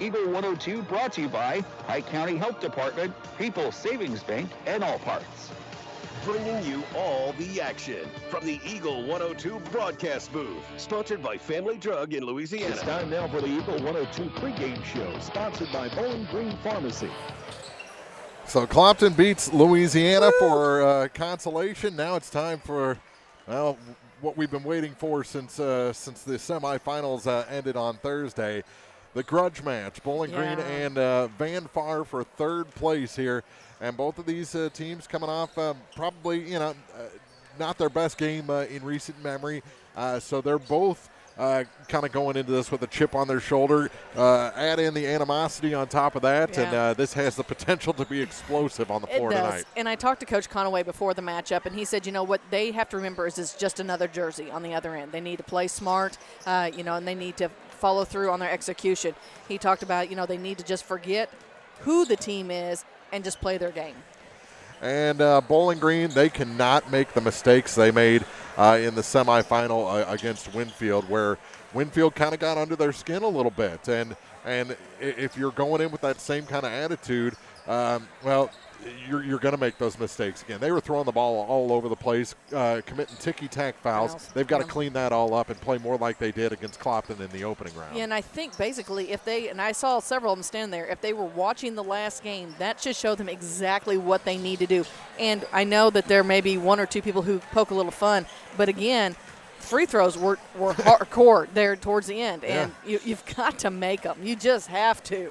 Eagle 102 brought to you by Pike County Health Department, People's Savings Bank, and All Parts. Bringing you all the action from the Eagle 102 broadcast booth, sponsored by Family Drug in Louisiana. It's time now for the Eagle 102 pregame show, sponsored by Bowling Green Pharmacy. So Clopton beats Louisiana for consolation. Now it's time for, well, what we've been waiting for since the semifinals ended on Thursday. The grudge match, Bowling Green and Van Far for third place here. And both of these teams coming off probably, not their best game in recent memory. So they're both kind of going into this with a chip on their shoulder. Add in the animosity on top of that, and this has the potential to be explosve on the floor tonight. And I talked to Coach Conaway before the matchup, and he said, what they have to remember is it's just another jersey on the other end. They need to play smart, and they need to follow through on their execution. He talked about, they need to just forget who the team is and just play their game. And Bowling Green, they cannot make the mistakes they made in the semifinal against Winfield, where Winfield kind of got under their skin a little bit. And if you're going in with that same kind of attitude, you're going to make those mistakes again. They were throwing the ball all over the place, committing ticky-tack fouls. They've got to clean that all up and play more like they did against Clopton in the opening round. Yeah, and I think basically and I saw several of them stand there, if they were watching the last game, that should show them exactly what they need to do. And I know that there may be one or two people who poke a little fun, but again, free throws were hardcore there towards the end, and you've got to make them. You just have to.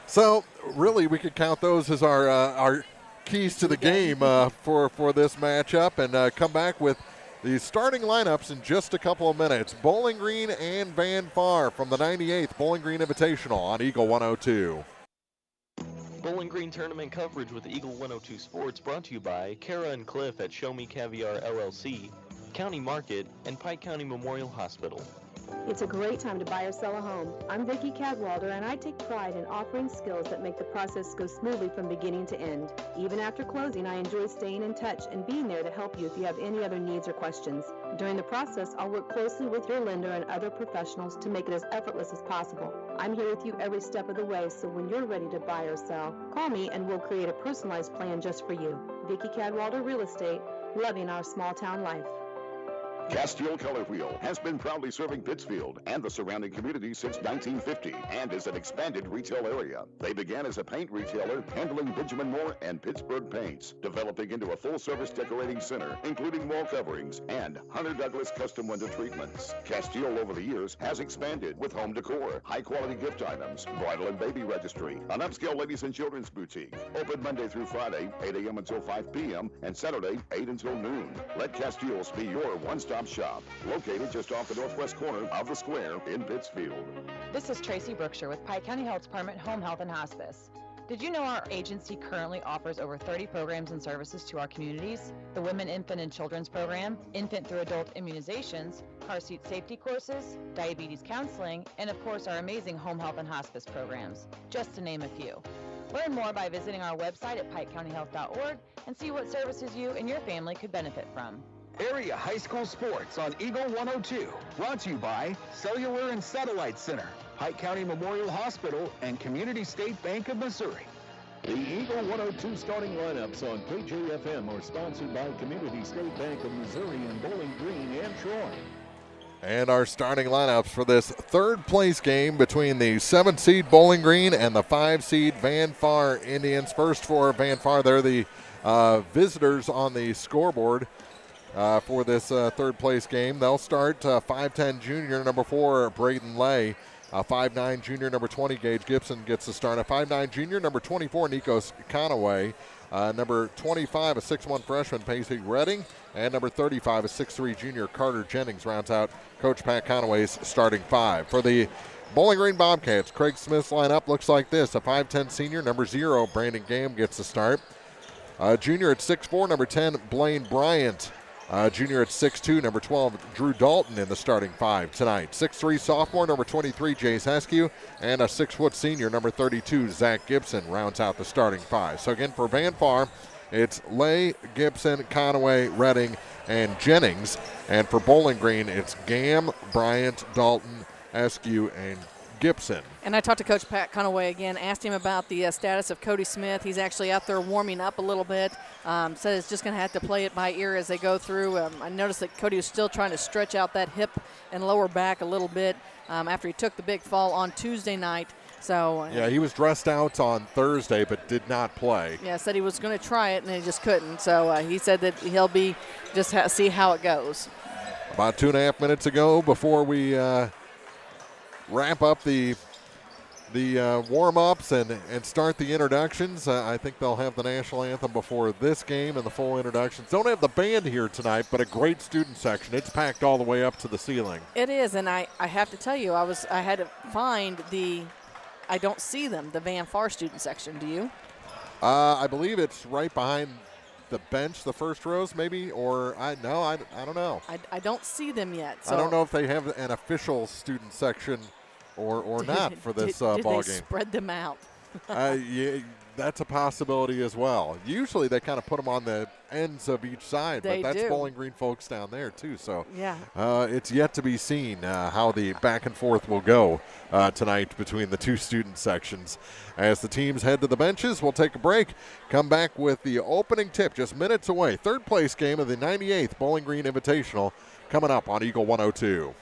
So, really, we could count those as our keys to the game for this matchup, and come back with the starting lineups in just a couple of minutes. Bowling Green and Van Far from the 98th Bowling Green Invitational on Eagle 102. Bowling Green tournament coverage with Eagle 102 Sports brought to you by Kara and Cliff at Show Me Caviar LLC, County Market, and Pike County Memorial Hospital. It's a great time to buy or sell a home. I'm Vicki Cadwalder, and I take pride in offering skills that make the process go smoothly from beginning to end. Even after closing, I enjoy staying in touch and being there to help you if you have any other needs or questions. During the process, I'll work closely with your lender and other professionals to make it as effortless as possible. I'm here with you every step of the way, so when you're ready to buy or sell, call me and we'll create a personalized plan just for you. Vicki Cadwalder Real Estate, loving our small town life. Castile Color Wheel has been proudly serving Pittsfield and the surrounding community since 1950 and is an expanded retail area. They began as a paint retailer handling Benjamin Moore and Pittsburgh paints, developing into a full-service decorating center, including wall coverings and Hunter Douglas custom window treatments. Castile over the years has expanded with home decor, high-quality gift items, bridal and baby registry, an upscale ladies and children's boutique, open Monday through Friday, 8 a.m. until 5 p.m., and Saturday, 8 until noon. Let Castile's be your one-stop shop, located just off the northwest corner of the square in Pittsfield. This is Tracy Brookshire with Pike County Health Department Home Health and Hospice. Did you know our agency currently offers over 30 programs and services to our communities? The Women, Infant, and Children's Program, infant through adult immunizations, car seat safety courses, diabetes counseling, and of course our amazing home health and hospice programs, just to name a few. Learn more by visiting our website at pikecountyhealth.org and see what services you and your family could benefit from. Area High School Sports on Eagle 102. Brought to you by Cellular and Satellite Center, Pike County Memorial Hospital, and Community State Bank of Missouri. The Eagle 102 starting lineups on KJFM are sponsored by Community State Bank of Missouri and Bowling Green and Troy. And our starting lineups for this third place game between the 7th seed Bowling Green and the 5 seed Van Far Indians. First for Van Far, they're the visitors on the scoreboard. For this third place game. They'll start 5'10 junior, number 4, Braden Lay. 5'9 junior, number 20, Gage Gibson gets the start. A 5'9 junior, number 24, Nikos Conaway. Number 25, a 6'1 freshman, Paisley Redding. And number 35, a 6'3 junior, Carter Jennings rounds out Coach Pat Conaway's starting 5. For the Bowling Green Bobcats, Craig Smith's lineup looks like this. A 5'10 senior, number 0, Brandon Gam gets the start. Junior at 6'4, number 10, Blaine Bryant. Junior at 6'2", number 12, Drew Dalton in the starting 5 tonight. 6'3", sophomore, number 23, Jace Heskew, and a 6' senior, number 32, Zach Gibson rounds out the starting 5. So again, for Van Far, it's Lay, Gibson, Conaway, Redding, and Jennings. And for Bowling Green, it's Gam, Bryant, Dalton, Heskew, and Gibson. And I talked to Coach Pat Conaway again, asked him about the status of Cody Smith. He's actually out there warming up a little bit. Said it's just going to have to play it by ear as they go through. I noticed that Cody was still trying to stretch out that hip and lower back a little bit after he took the big fall on Tuesday night. So yeah, he was dressed out on Thursday but did not play. Yeah, said he was going to try it and he just couldn't. So he said that he'll be just see how it goes. About 2.5 minutes ago, before we wrap up the warm-ups and start the introductions, I think they'll have the national anthem before this game and the full introductions. Don't have the band here tonight, but a great student section. It's packed all the way up to the ceiling. It is, and I have to tell you, I had to find I don't see them, the Van Far student section. Do you? I believe it's right behind the bench, the first rows maybe, or I don't know. I don't see them yet. So I don't know if they have an official student section or not for this ball game. Did they spread them out? Yeah, that's a possibility as well. Usually they kind of put them on the ends of each side, but that's Bowling Green folks down there too. So yeah, it's yet to be seen how the back and forth will go tonight between the two student sections. As the teams head to the benches, we'll take a break, come back with the opening tip just minutes away. Third place game of the 98th Bowling Green Invitational coming up on Eagle 102.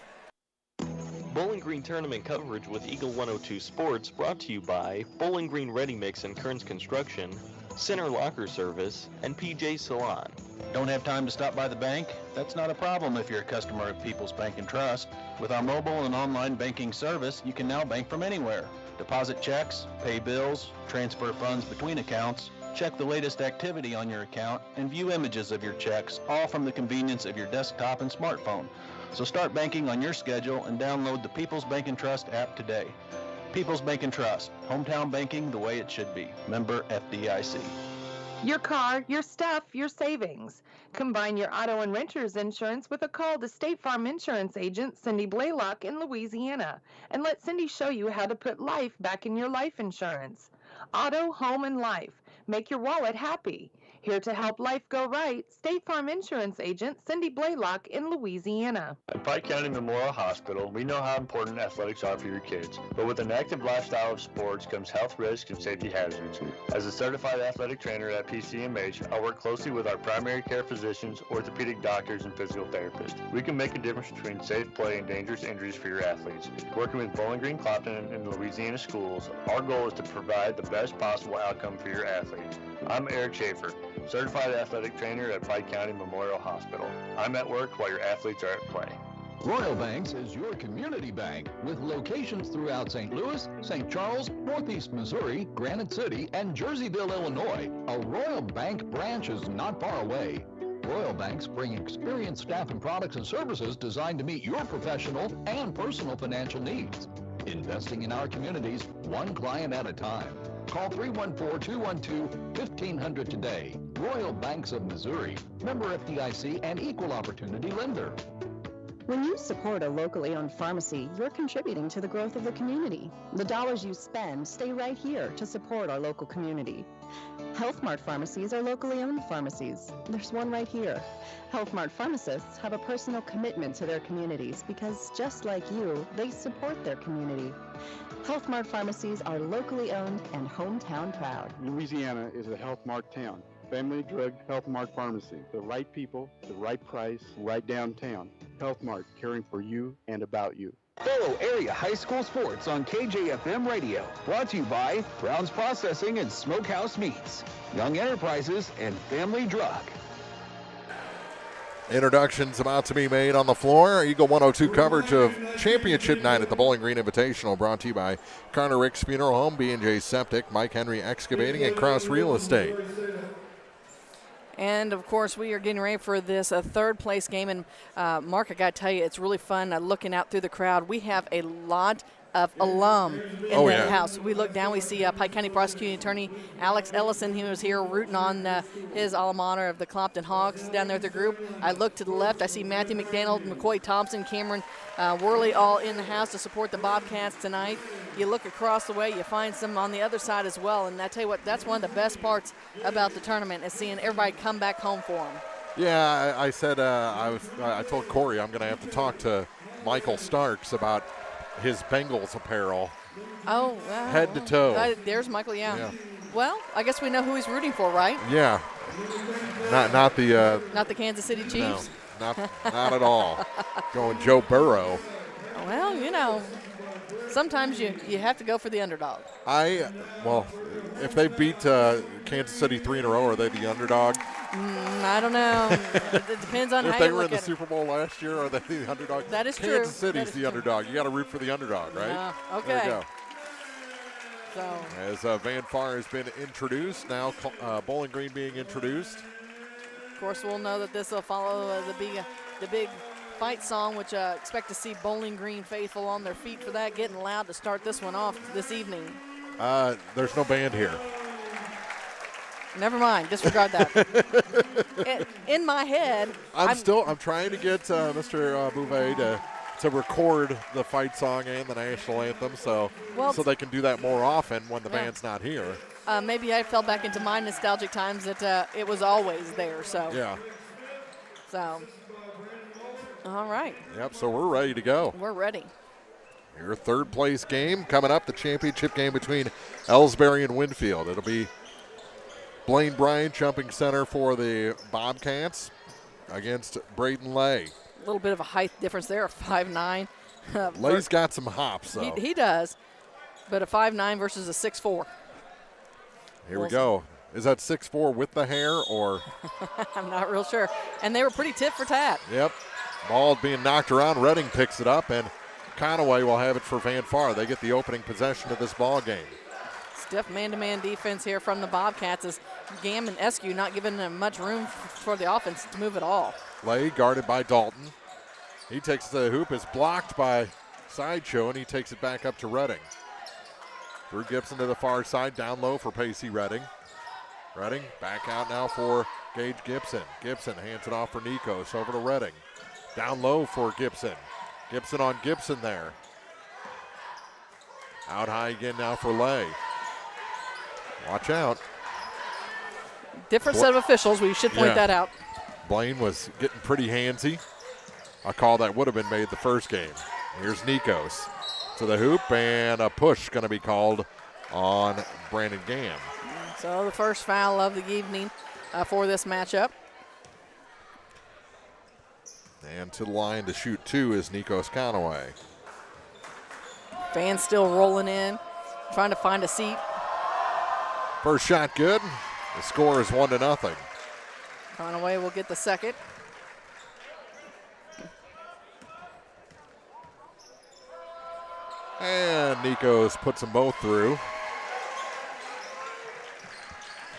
Bowling Green tournament coverage with Eagle 102 Sports brought to you by Bowling Green Ready Mix and Kearns Construction, Center Locker Service, and PJ Salon. Don't have time to stop by the bank? That's not a problem if you're a customer of People's Bank and Trust. With our mobile and online banking service, you can now bank from anywhere. Deposit checks, pay bills, transfer funds between accounts, check the latest activity on your account, and view images of your checks, all from the convenience of your desktop and smartphone. So start banking on your schedule and download the People's Bank and Trust app today. People's Bank and Trust, hometown banking the way it should be. Member FDIC. Your car, your stuff, your savings. Combine your auto and renter's insurance with a call to State Farm Insurance agent Cindy Blaylock in Louisiana, and let Cindy show you how to put life back in your life insurance. Auto, home, and life. Make your wallet happy. Here to help life go right, State Farm Insurance agent Cindy Blaylock in Louisiana. At Pike County Memorial Hospital, we know how important athletics are for your kids, but with an active lifestyle of sports comes health risks and safety hazards. As a certified athletic trainer at PCMH, I work closely with our primary care physicians, orthopedic doctors, and physical therapists. We can make a difference between safe play and dangerous injuries for your athletes. Working with Bowling Green Clopton and Louisiana schools, our goal is to provide the best possible outcome for your athletes. I'm Eric Schaefer, certified athletic trainer at Pike County Memorial Hospital. I'm at work while your athletes are at play. Royal Banks is your community bank with locations throughout St. Louis, St. Charles, Northeast Missouri, Granite City, and Jerseyville, Illinois. A Royal Bank branch is not far away. Royal Banks bring experienced staff and products and services designed to meet your professional and personal financial needs. Investing in our communities, one client at a time. Call 314-212-1500 today. Royal Banks of Missouri, member FDIC and equal opportunity lender. When you support a locally owned pharmacy, you're contributing to the growth of the community. The dollars you spend stay right here to support our local community. Health Mart pharmacies are locally owned pharmacies. There's one right here. Health Mart pharmacists have a personal commitment to their communities because, just like you, they support their community. Health Mart pharmacies are locally owned and hometown proud. Louisiana is a Health Mart town. Family Drug Health Mart Pharmacy. The right people, the right price, right downtown. Health Mart, caring for you and about you. Follow area high school sports on KJFM Radio. Brought to you by Brown's Processing and Smokehouse Meats, Young Enterprises, and Family Drug. Introductions about to be made on the floor. Eagle 102 coverage of championship night at the Bowling Green Invitational, brought to you by Carter Rick's Funeral Home, B&J Septic, Mike Henry Excavating, and Cross Real Estate. And, of course, we are getting ready for this third-place game. And, Mark, I got to tell you, it's really fun looking out through the crowd. We have a lot of alum in the house. We look down, we see Pike County Prosecuting Attorney Alex Ellison. He was here rooting on his alma mater of the Clopton Hawks down there at the group. I look to the left, I see Matthew McDaniel, McCoy Thompson, Cameron Worley all in the house to support the Bobcats tonight. You look across the way, you find some on the other side as well. And I tell you what, that's one of the best parts about the tournament is seeing everybody come back home for them. Yeah, I said I told Corey I'm going to have to talk to Michael Starks about his Bengals apparel. Oh, head to toe. There's Michael, yeah. Well, I guess we know who he's rooting for, right? Yeah. Not the not the Kansas City Chiefs. No, not at all. Going Joe Burrow. Well, you know, sometimes you have to go for the underdog. Well, if they beat Kansas City 3 in a row, are they the underdog? I don't know. It depends on how you look at it. If they were in the Super Bowl last year, are they the underdog? That is true. Kansas City's the underdog. You got to root for the underdog, right? Okay. There you go. So. As Van Far has been introduced, now Bowling Green being introduced. Of course, we'll know that this will follow the big fight song, which expect to see Bowling Green faithful on their feet for that, getting loud to start this one off this evening. There's no band here. Never mind. Disregard that. In my head, I'm trying to get Mr. Bouvet to record the fight song and the national anthem, so they can do that more often when the band's not here. Maybe I fell back into my nostalgic times that it was always there. So yeah. So all right. Yep. So we're ready to go. We're ready. Your third place game coming up, the championship game between Ellsbury and Winfield. It'll be Blaine Bryant jumping center for the Bobcats against Braden Lay. A little bit of a height difference there, a 5'9". Lay's got some hops, though. He does, but a 5'9" versus a 6'4". Here we go. Is that 6'4" with the hair, or? I'm not real sure. And they were pretty tit for tat. Yep. Ball being knocked around. Redding picks it up, and Conaway will have it for Van Far. They get the opening possession of this ball game. Stiff man-to-man defense here from the Bobcats as Gam and Eskew not giving them much room for the offense to move at all. Lay guarded by Dalton. He takes the hoop, is blocked by Sideshow, and he takes it back up to Redding. Through Gibson to the far side, down low for Pacey Redding. Redding back out now for Gage Gibson. Gibson hands it off for Nikos, over to Redding. Down low for Gibson. Gibson on Gibson there. Out high again now for Lay. Watch out. Different set of officials. We should point that out. Blaine was getting pretty handsy. A call that would have been made the first game. Here's Nikos to the hoop, and a push going to be called on Brandon Gam. So the first foul of the evening for this matchup. And to the line to shoot two is Nikos Conaway. Fans still rolling in, trying to find a seat. First shot good. The score is 1-0. Conaway will get the second. And Nikos puts them both through.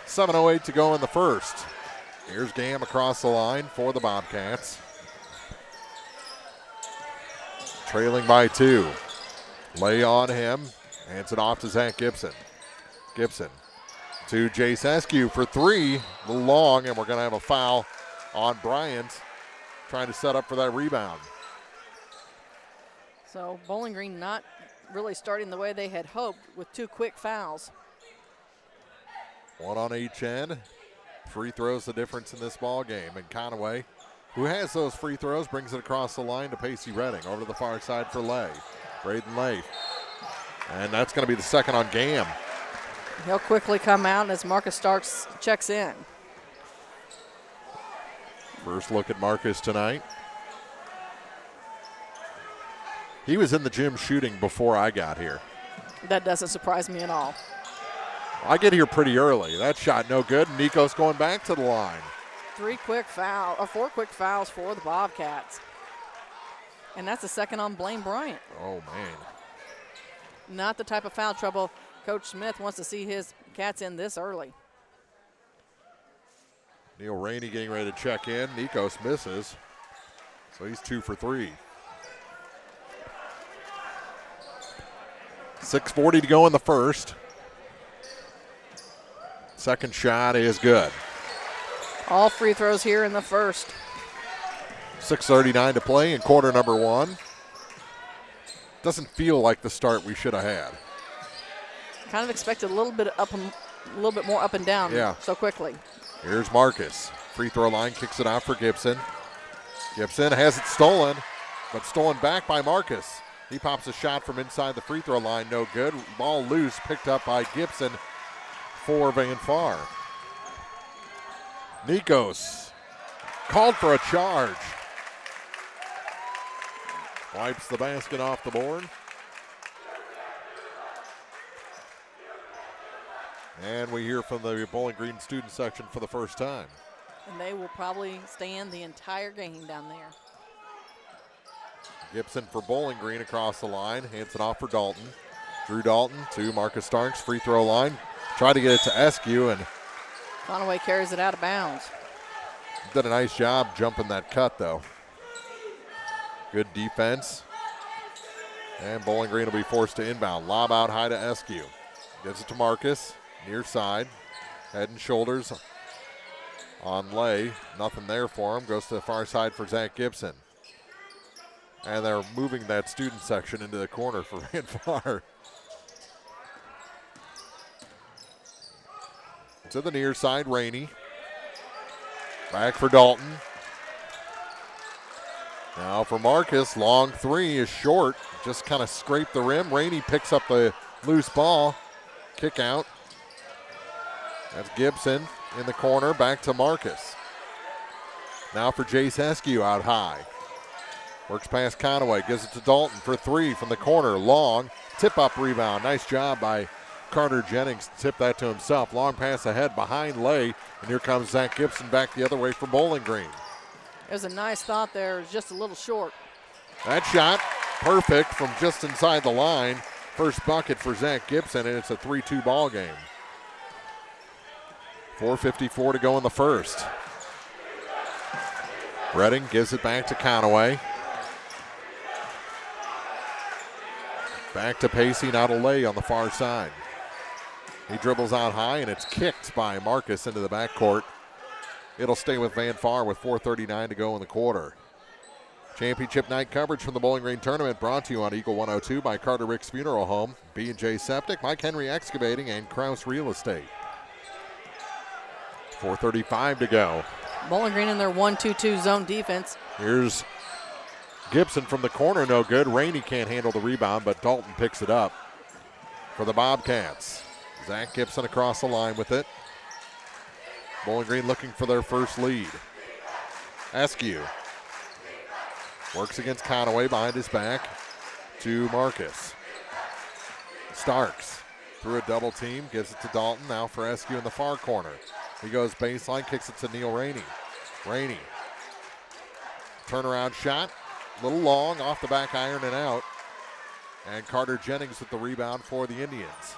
7:08 to go in the first. Here's Gam across the line for the Bobcats. Trailing by 2. Lay on him. Hands it off to Zach Gibson. Gibson to Jace Eskew for 3. A little long, and we're going to have a foul on Bryant, trying to set up for that rebound. So Bowling Green not really starting the way they had hoped with 2 quick fouls. One on each end. Free throws the difference in this ball game. And Conaway, who has those free throws, brings it across the line to Pacey Redding. Over to the far side for Lay. Braden Lay. And that's going to be the second on Gam. He'll quickly come out as Marcus Starks checks in. First look at Marcus tonight. He was in the gym shooting before I got here. That doesn't surprise me at all. I get here pretty early. That shot no good. Nikos going back to the line. 4 quick fouls for the Bobcats. And that's the second on Blaine Bryant. Oh, man. Not the type of foul trouble Coach Smith wants to see his Cats in this early. Neil Rainey getting ready to check in. Nikos misses. So he's 2 for 3. 6:40 to go in the first. Second shot is good. All free throws here in the first. 6:39 to play in quarter number 1. Doesn't feel like the start we should have had. Kind of expected a little bit more up and down so quickly. Here's Marcus. Free throw line, kicks it out for Gibson. Gibson has it stolen, but stolen back by Marcus. He pops a shot from inside the free throw line, no good. Ball loose, picked up by Gibson for Van Far. Nikos called for a charge. Wipes the basket off the board. And we hear from the Bowling Green student section for the first time. And they will probably stand the entire game down there. Gibson for Bowling Green across the line. Hands it off for Dalton. Drew Dalton to Marcus Starks, free throw line. Tried to get it to Eskew, and Conaway carries it out of bounds. did a nice job jumping that cut, though. Good defense. And Bowling Green will be forced to inbound. Lob out high to Eskew. Gets it to Marcus, near side. Head and shoulders on Lay. Nothing there for him. Goes to the far side for Zach Gibson. And they're moving that student section into the corner for Van Far. To the near side, Rainey. Back for Dalton. Now for Marcus, long three is short. Just kind of scraped the rim. Rainey picks up the loose ball. Kick out. That's Gibson in the corner, back to Marcus. Now for Jace Eskew out high. Works past Conaway, gives it to Dalton for three from the corner. Long, tip-up rebound. Nice job by Carter Jennings to tip that to himself. Long pass ahead behind Lay, and here comes Zach Gibson back the other way for Bowling Green. There's a nice thought there, it's just a little short. That shot, perfect from just inside the line. First bucket for Zach Gibson, and it's a 3-2 ball game. 4:54 to go in the first. Redding gives it back to Conaway. Back to Pacey, now to Lay on the far side. He dribbles out high, and it's kicked by Marcus into the backcourt. It'll stay with Van Far with 4:39 to go in the quarter. Championship night coverage from the Bowling Green Tournament brought to you on Eagle 102 by Carter Ricks Funeral Home, B&J Septic, Mike Henry Excavating, and Krause Real Estate. 4:35 to go. Bowling Green in their 1-2-2 zone defense. Here's Gibson from the corner, no good. Rainey can't handle the rebound, but Dalton picks it up for the Bobcats. Zach Gibson across the line with it. Bowling Green looking for their first lead. Eskew works against Conaway behind his back to Marcus. Starks through a double team, gives it to Dalton, now for Eskew in the far corner. He goes baseline, kicks it to Neil Rainey. Rainey, turnaround shot, a little long, off the back iron and out. And Carter Jennings with the rebound for the Indians.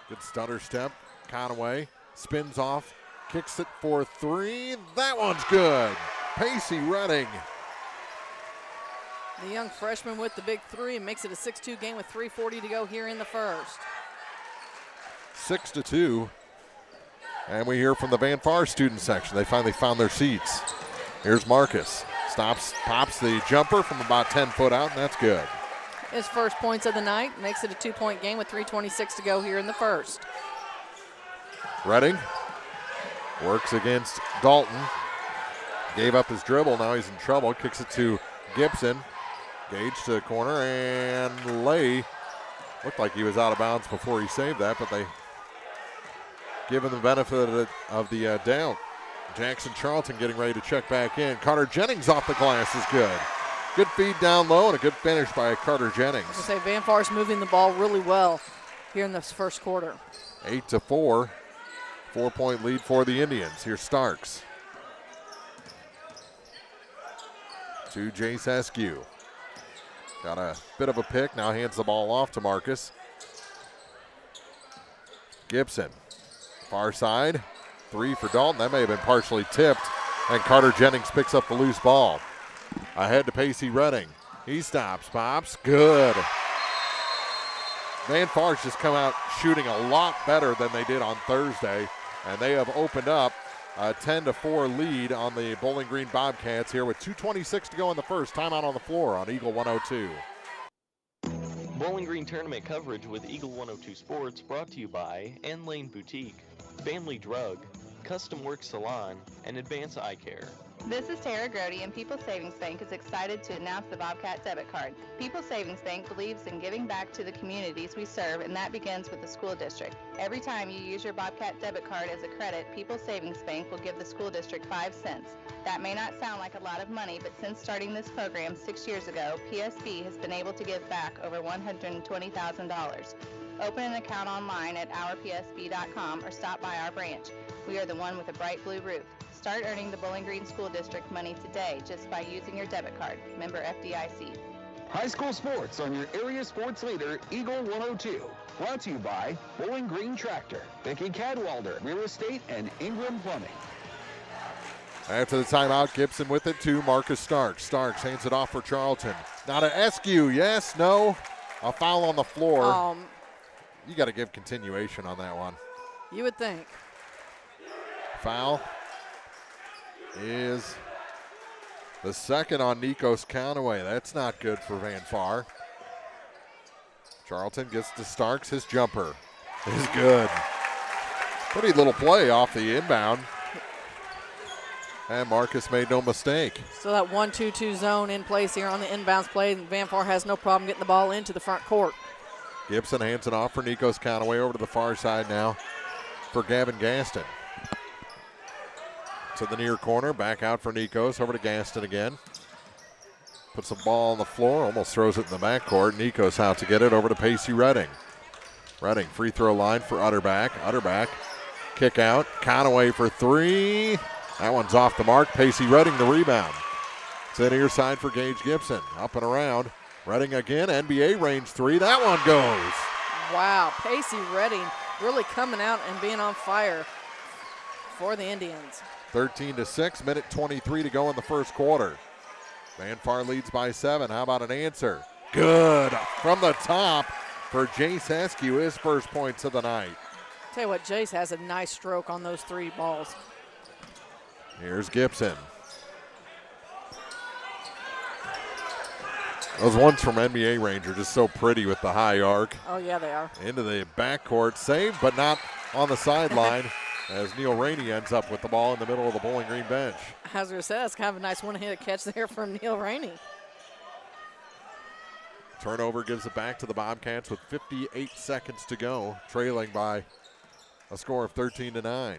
Good stutter step, Conaway spins off, kicks it for three. That one's good. Pacey Redding. The young freshman with the big three and makes it a 6-2 game with 3:40 to go here in the first. 6-2. And we hear from the Van Far student section. They finally found their seats. Here's Marcus. Stops, pops the jumper from about 10 foot out, and that's good. His first points of the night, makes it a 2-point game with 3:26 to go here in the first. Redding works against Dalton. Gave up his dribble, now he's in trouble. Kicks it to Gibson. Gage to the corner, and Lay looked like he was out of bounds before he saved that, but they give him the benefit of the doubt. Jackson Charlton getting ready to check back in. Carter Jennings off the glass is good. Good feed down low and a good finish by Carter Jennings. I was going to say, Van Far's moving the ball really well here in this first quarter. 8-4. 4-point lead for the Indians. Here's Starks. To Jace Eskew. Got a bit of a pick, now hands the ball off to Marcus. Gibson, far side, three for Dalton. That may have been partially tipped, and Carter Jennings picks up the loose ball. Ahead to Pacey Redding. He stops, pops, good. Van Far's just come out shooting a lot better than they did on Thursday, and they have opened up a 10-4 lead on the Bowling Green Bobcats here with 2:26 to go in the first. Timeout on the floor on Eagle 102. Bowling Green tournament coverage with Eagle 102 Sports brought to you by N Lane Boutique, Family Drug, Custom Work Salon, and Advance Eye Care. This is Tara Grody, and People's Savings Bank is excited to announce the Bobcat debit card. People's Savings Bank believes in giving back to the communities we serve, and that begins with the school district. Every time you use your Bobcat debit card as a credit, People's Savings Bank will give the school district 5 cents. That may not sound like a lot of money, but since starting this program 6 years ago, PSB has been able to give back over $120,000. Open an account online at ourpsb.com or stop by our branch. We are the one with a bright blue roof. Start earning the Bowling Green School District money today just by using your debit card. Member FDIC. High school sports on your area sports leader, Eagle 102. Brought to you by Bowling Green Tractor, Vicky Cadwalder, Real Estate, and Ingram Plumbing. After the timeout, Gibson with it to Marcus Starks. Starks hands it off for Charlton. Now to Eskew. Yes, no. A foul on the floor. You got to give continuation on that one. You would think. Foul is the second on Nikos Conaway. That's not good for Van Far. Charlton gets to Starks. His jumper is good. Pretty little play off the inbound. And Marcus made no mistake. So that 1-2-2 zone in place here on the inbounds play. And Van Far has no problem getting the ball into the front court. Gibson hands it off for Nikos Conaway over to the far side now for Gavin Gaston. To the near corner, back out for Nikos, over to Gaston again. Puts the ball on the floor, almost throws it in the backcourt. Nikos out to get it, over to Pacey Redding. Redding, free throw line for Utterback. Utterback, kick out, Conaway for three. That one's off the mark. Pacey Redding the rebound. It's in near side for Gage Gibson. Up and around. Redding again, NBA range three. That one goes. Wow, Pacey Redding really coming out and being on fire for the Indians. 13-6, minute 23 to go in the first quarter. Van Far leads by 7. How about an answer? Good from the top for Jace Eskew, his first points of the night. Tell you what, Jace has a nice stroke on those three balls. Here's Gibson. Those ones from NBA range are just so pretty with the high arc. Oh, yeah, they are. Into the backcourt, saved but not on the sideline as Neil Rainey ends up with the ball in the middle of the Bowling Green bench. As I said, it's kind of a nice one-handed catch there from Neil Rainey. Turnover gives it back to the Bobcats with 58 seconds to go, trailing by a score of 13-9.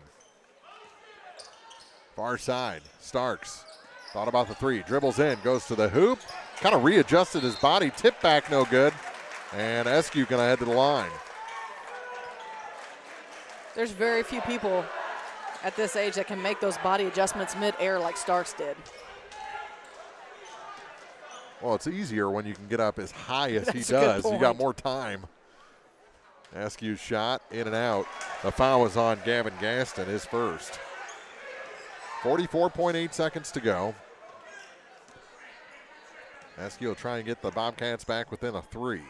Far side, Starks thought about the three, dribbles in, goes to the hoop, kind of readjusted his body, tip back no good, and Eskew gonna head to the line. There's very few people at this age that can make those body adjustments mid-air like Starks did. Well, it's easier when you can get up as high as he That's a good does. You got point. more time. Askew's shot in and out. The foul was on Gavin Gaston, his first. 44.8 seconds to go. Askew will try and get the Bobcats back within a three.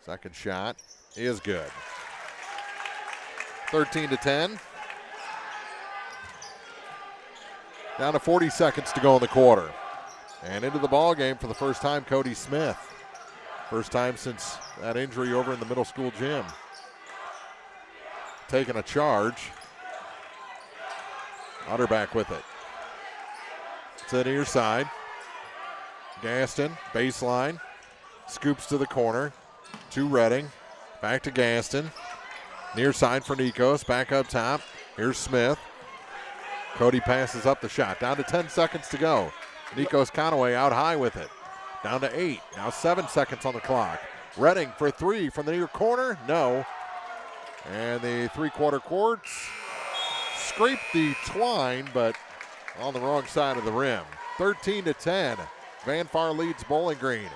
Second shot is good. 13-10. Down to 40 seconds to go in the quarter. And into the ball game for the first time, Cody Smith. First time since that injury over in the middle school gym. Taking a charge. Utterback with it. To the near side. Gaston, baseline. Scoops to the corner. To Redding. Back to Gaston. Near side for Nikos. Back up top. Here's Smith. Cody passes up the shot. Down to 10 seconds to go. Nikos Conaway out high with it. Down to 8. Now 7 seconds on the clock. Redding for three from the near corner. No. And the three-quarter courts scraped the twine, but on the wrong side of the rim. 13-10. Van Far leads Bowling Green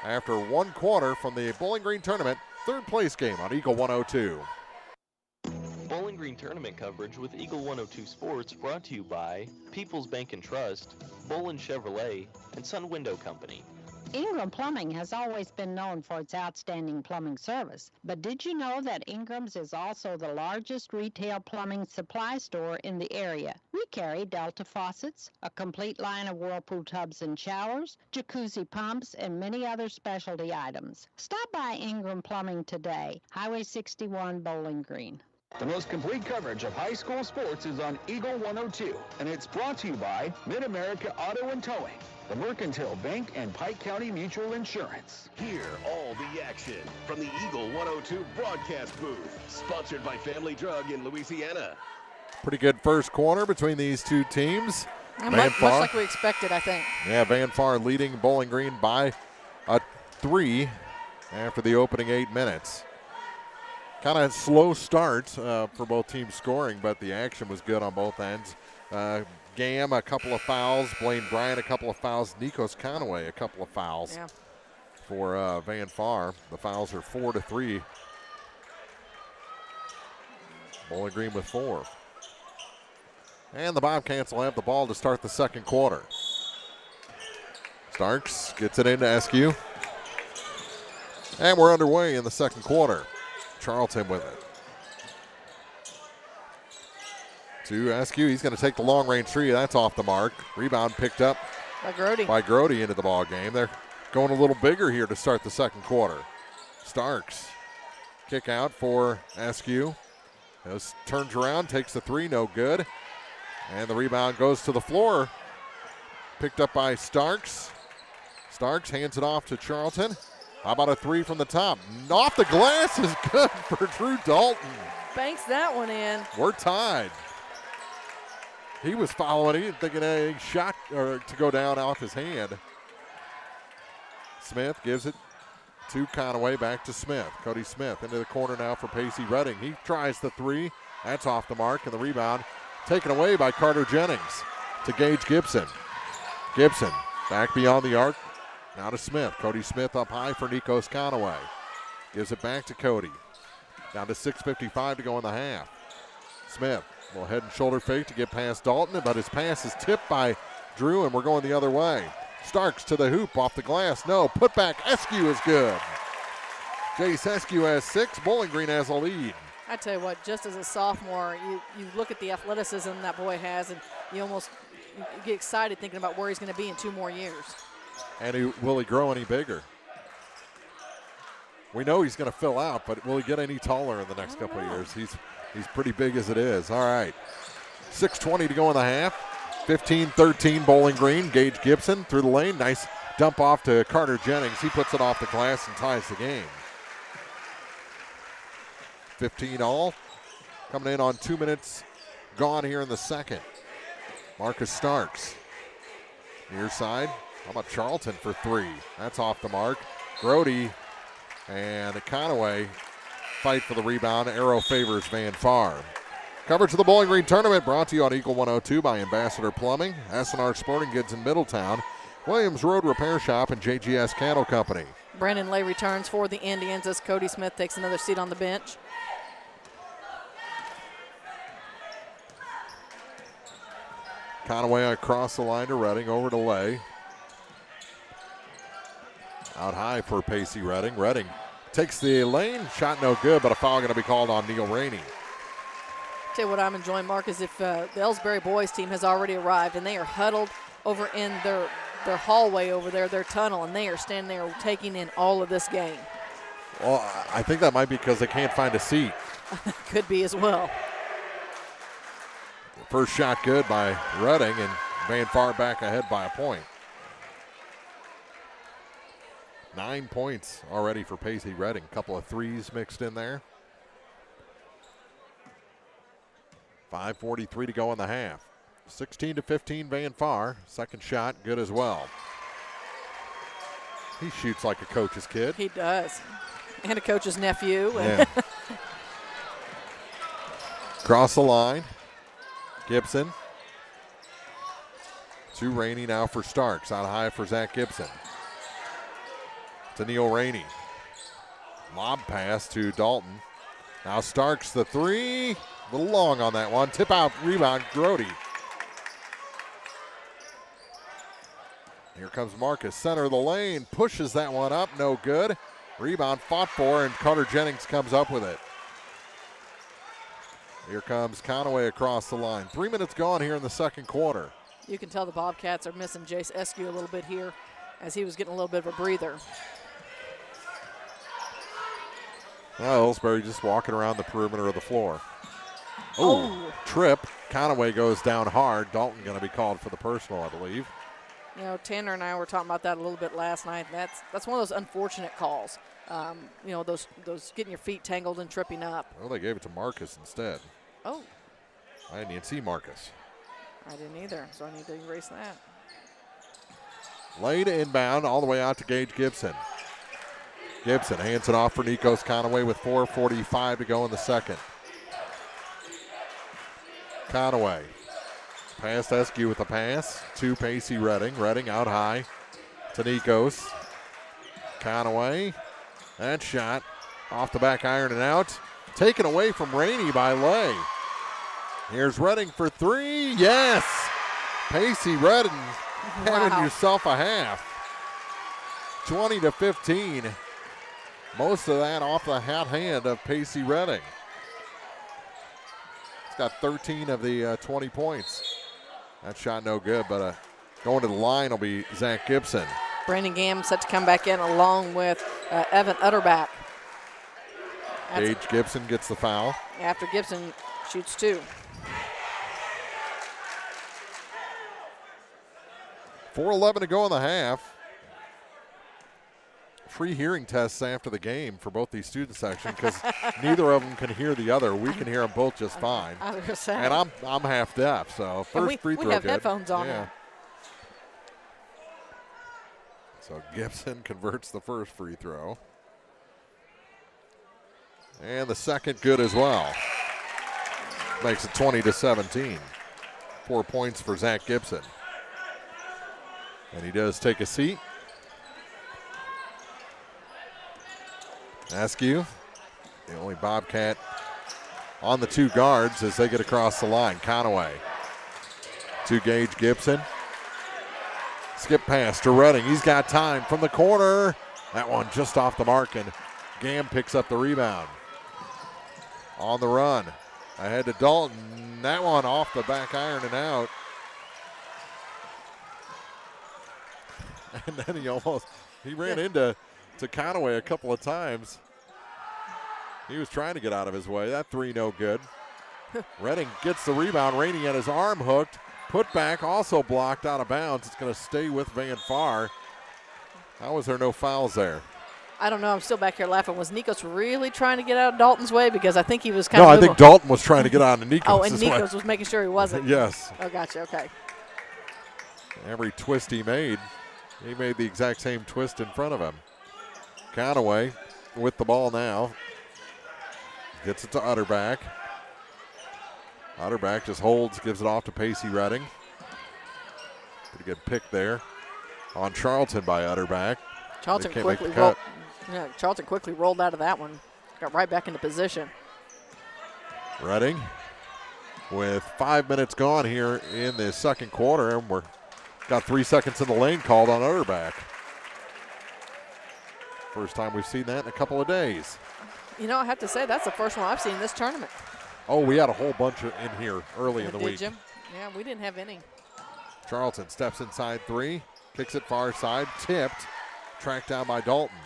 after one quarter from the Bowling Green tournament. Third place game on Eagle 102. Bowling Green tournament coverage with Eagle 102 Sports brought to you by People's Bank and Trust, Bolin Chevrolet, and Sun Window Company. Ingram Plumbing has always been known for its outstanding plumbing service, but did you know that Ingram's is also the largest retail plumbing supply store in the area? We carry Delta faucets, a complete line of Whirlpool tubs and showers, jacuzzi pumps, and many other specialty items. Stop by Ingram Plumbing today, Highway 61, Bowling Green. The most complete coverage of high school sports is on Eagle 102, and it's brought to you by Mid-America Auto and Towing, the Mercantile Bank, and Pike County Mutual Insurance. Hear all the action from the Eagle 102 broadcast booth, sponsored by Family Drug in Louisiana. Pretty good first quarter between these two teams. Much like we expected, I think. Yeah, Van Far leading Bowling Green by a 3 after the opening 8 minutes. Kind of slow start for both teams scoring, but the action was good on both ends. Gam, a couple of fouls. Blaine Bryant, a couple of fouls. Nikos Conaway, a couple of fouls for Van Far. The fouls are 4-3. Bowling Green with 4. And the Bobcats will have the ball to start the second quarter. Starks gets it into Eskew. And we're underway in the second quarter. Charlton with it. To Eskew. He's going to take the long-range three. That's off the mark. Rebound picked up by Grody into the ball game. They're going a little bigger here to start the second quarter. Starks. Kick out for Eskew. Turns around, takes the three, no good. And the rebound goes to the floor. Picked up by Starks. Starks hands it off to Charlton. How about a three from the top? Off the glass is good for Drew Dalton. Banks that one in. We're tied. He was following it, thinking a shot to go down off his hand. Smith gives it to Conaway, back to Smith. Cody Smith into the corner now for Pacey Redding. He tries the three. That's off the mark, and the rebound taken away by Carter Jennings to Gage Gibson. Gibson back beyond the arc. Now to Smith. Cody Smith up high for Nikos Conaway. Gives it back to Cody. Down to 6:55 to go in the half. Smith, a little head and shoulder fake to get past Dalton, but his pass is tipped by Drew, and we're going the other way. Starks to the hoop, off the glass. No, put back. Eskew is good. Jace Eskew has 6. Bowling Green has a lead. I tell you what, just as a sophomore, you look at the athleticism that boy has, and you get excited thinking about where he's going to be in 2 more years. And will he grow any bigger? We know he's going to fill out, but will he get any taller in the next couple of years? He's pretty big as it is. All right, 6:20 to go in the half. 15-13 Bowling Green. Gage Gibson through the lane. Nice dump off to Carter Jennings. He puts it off the glass and ties the game. 15 all. Coming in on 2 minutes gone here in the second. Marcus Starks. Near side. How about Charlton for 3? That's off the mark. Grody and Conaway fight for the rebound. Arrow favors Van Far. Coverage of the Bowling Green Tournament brought to you on Eagle 102 by Ambassador Plumbing, S&R Sporting Goods in Middletown, Williams Road Repair Shop, and JGS Cattle Company. Brandon Lay returns for the Indians as Cody Smith takes another seat on the bench. Conaway across the line to Redding, over to Lay. Out high for Pacey Redding. Redding takes the lane, shot no good, but a foul going to be called on Neil Rainey. Tell you what I'm enjoying, Mark, is if the Ellsbury boys team has already arrived and they are huddled over in their hallway over there, their tunnel, and they are standing there taking in all of this game. Well, I think that might be because they can't find a seat. Could be as well. First shot good by Redding, and Van Far back ahead by a point. 9 points already for Pacey Redding. Couple of threes mixed in there. 5:43 to go in the half. 16-15 Van Far. Second shot good as well. He shoots like a coach's kid. He does. And a coach's nephew. Yeah. Cross the line. Gibson. To Rainey now for Starks. Out high for Zach Gibson. To Neil Rainey. Lob pass to Dalton. Now Starks the three. A little long on that one. Tip out, rebound, Grody. Here comes Marcus, center of the lane. Pushes that one up, no good. Rebound fought for, and Carter Jennings comes up with it. Here comes Conaway across the line. 3 minutes gone here in the second quarter. You can tell the Bobcats are missing Jace Eskew a little bit here as he was getting a little bit of a breather. Well, Ellsbury just walking around the perimeter of the floor. Oh, trip. Conaway goes down hard. Dalton going to be called for the personal, I believe. You know, Tanner and I were talking about that a little bit last night. That's one of those unfortunate calls. You know, those getting your feet tangled and tripping up. Well, they gave it to Marcus instead. Oh. I didn't even see Marcus. I didn't either, so I need to erase that. Lane inbound all the way out to Gage Gibson. Gibson hands it off for Nikos Conaway with 4:45 to go in the second. Conaway. Past Eskew with a pass to Pacey Redding. Redding out high to Nikos. Conaway. That shot off the back iron and out. Taken away from Rainey by Lay. Here's Redding for three. Yes! Pacey Redding having yourself a half. 20-15. Most of that off the hot hand of Pacey Redding. He's got 13 of the 20 points. That shot no good, but going to the line will be Zach Gibson. Brandon Gamm set to come back in along with Evan Utterback. Gage Gibson gets the foul. After Gibson shoots two. 4:11 to go in the half. Free hearing tests after the game for both these student sections because neither of them can hear the other. We can hear them both just fine. I was gonna say. And I'm half deaf, so first free throw we have good. headphones on. Yeah. So Gibson converts the first free throw. And the second good as well. Makes it 20-17. 4 points for Zach Gibson. And he does take a seat. Askew, the only Bobcat on the two guards as they get across the line. Conaway to Gage Gibson. Skip pass to Redding. He's got time from the corner. That one just off the mark, and Gamm picks up the rebound. On the run. Ahead to Dalton. That one off the back iron and out. And then he ran into Conaway a couple of times. He was trying to get out of his way. That three no good. Redding gets the rebound. Rainey had his arm hooked. Put back, also blocked out of bounds. It's going to stay with Van Far. How was there no fouls there? I don't know. I'm still back here laughing. Was Nikos really trying to get out of Dalton's way? Because I think he was kind of. No, I think Dalton was trying to get out of Nikos' Oh, and Nikos was making sure he wasn't. Yes. Oh, gotcha. Okay. Every twist he made the exact same twist in front of him. Conaway with the ball now. Gets it to Utterback. Utterback just holds, gives it off to Pacey Redding. Pretty good pick there on Charlton by Utterback. Charlton quickly rolled out of that one. Got right back into position. Redding with 5 minutes gone here in the second quarter, and we're got 3 seconds in the lane called on Utterback. First time we've seen that in a couple of days. You know, I have to say, that's the first one I've seen this tournament. Oh, we had a whole bunch in here early in the week. Did you? Yeah, we didn't have any. Charlton steps inside three, kicks it far side, tipped, tracked down by Dalton.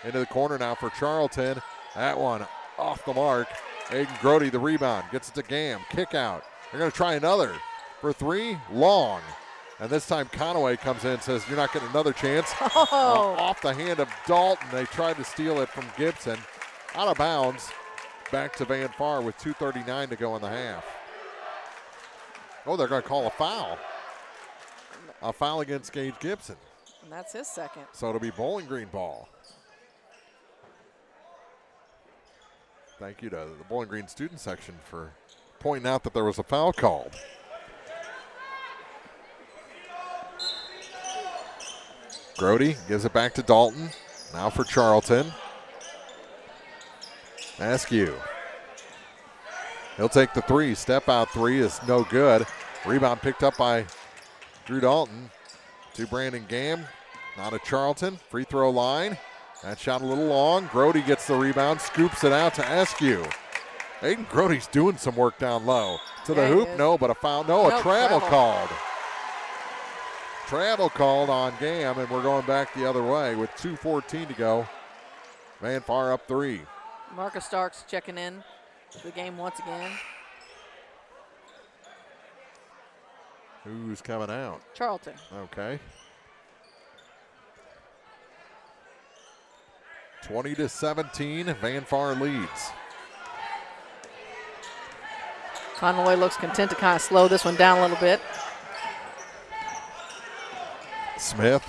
Into the corner now for Charlton. That one off the mark. Aiden Grody, the rebound, gets it to Gamm. Kick out. They're going to try another for three, long. And this time Conaway comes in and says, you're not getting another chance. Oh. Off the hand of Dalton. They tried to steal it from Gibson. Out of bounds. Back to Van Far with 2:39 to go in the half. Oh, they're going to call a foul. A foul against Gage Gibson. And that's his second. So it'll be Bowling Green ball. Thank you to the Bowling Green student section for pointing out that there was a foul called. Grody gives it back to Dalton. Now for Charlton. Askew. He'll take the three. Step out three is no good. Rebound picked up by Drew Dalton to Brandon Gamm. Not a Charlton. Free throw line. That shot a little long. Grody gets the rebound, scoops it out to Askew. Aiden Grody's doing some work down low. To the hoop, no, but a foul. No, a travel called. Travel called on Gamm, and we're going back the other way with 2:14 to go. Van Far up three. Marcus Starks checking in for the game once again. Who's coming out? Charlton. Okay. 20-17, Van Far leads. Conway looks content to kind of slow this one down a little bit. Smith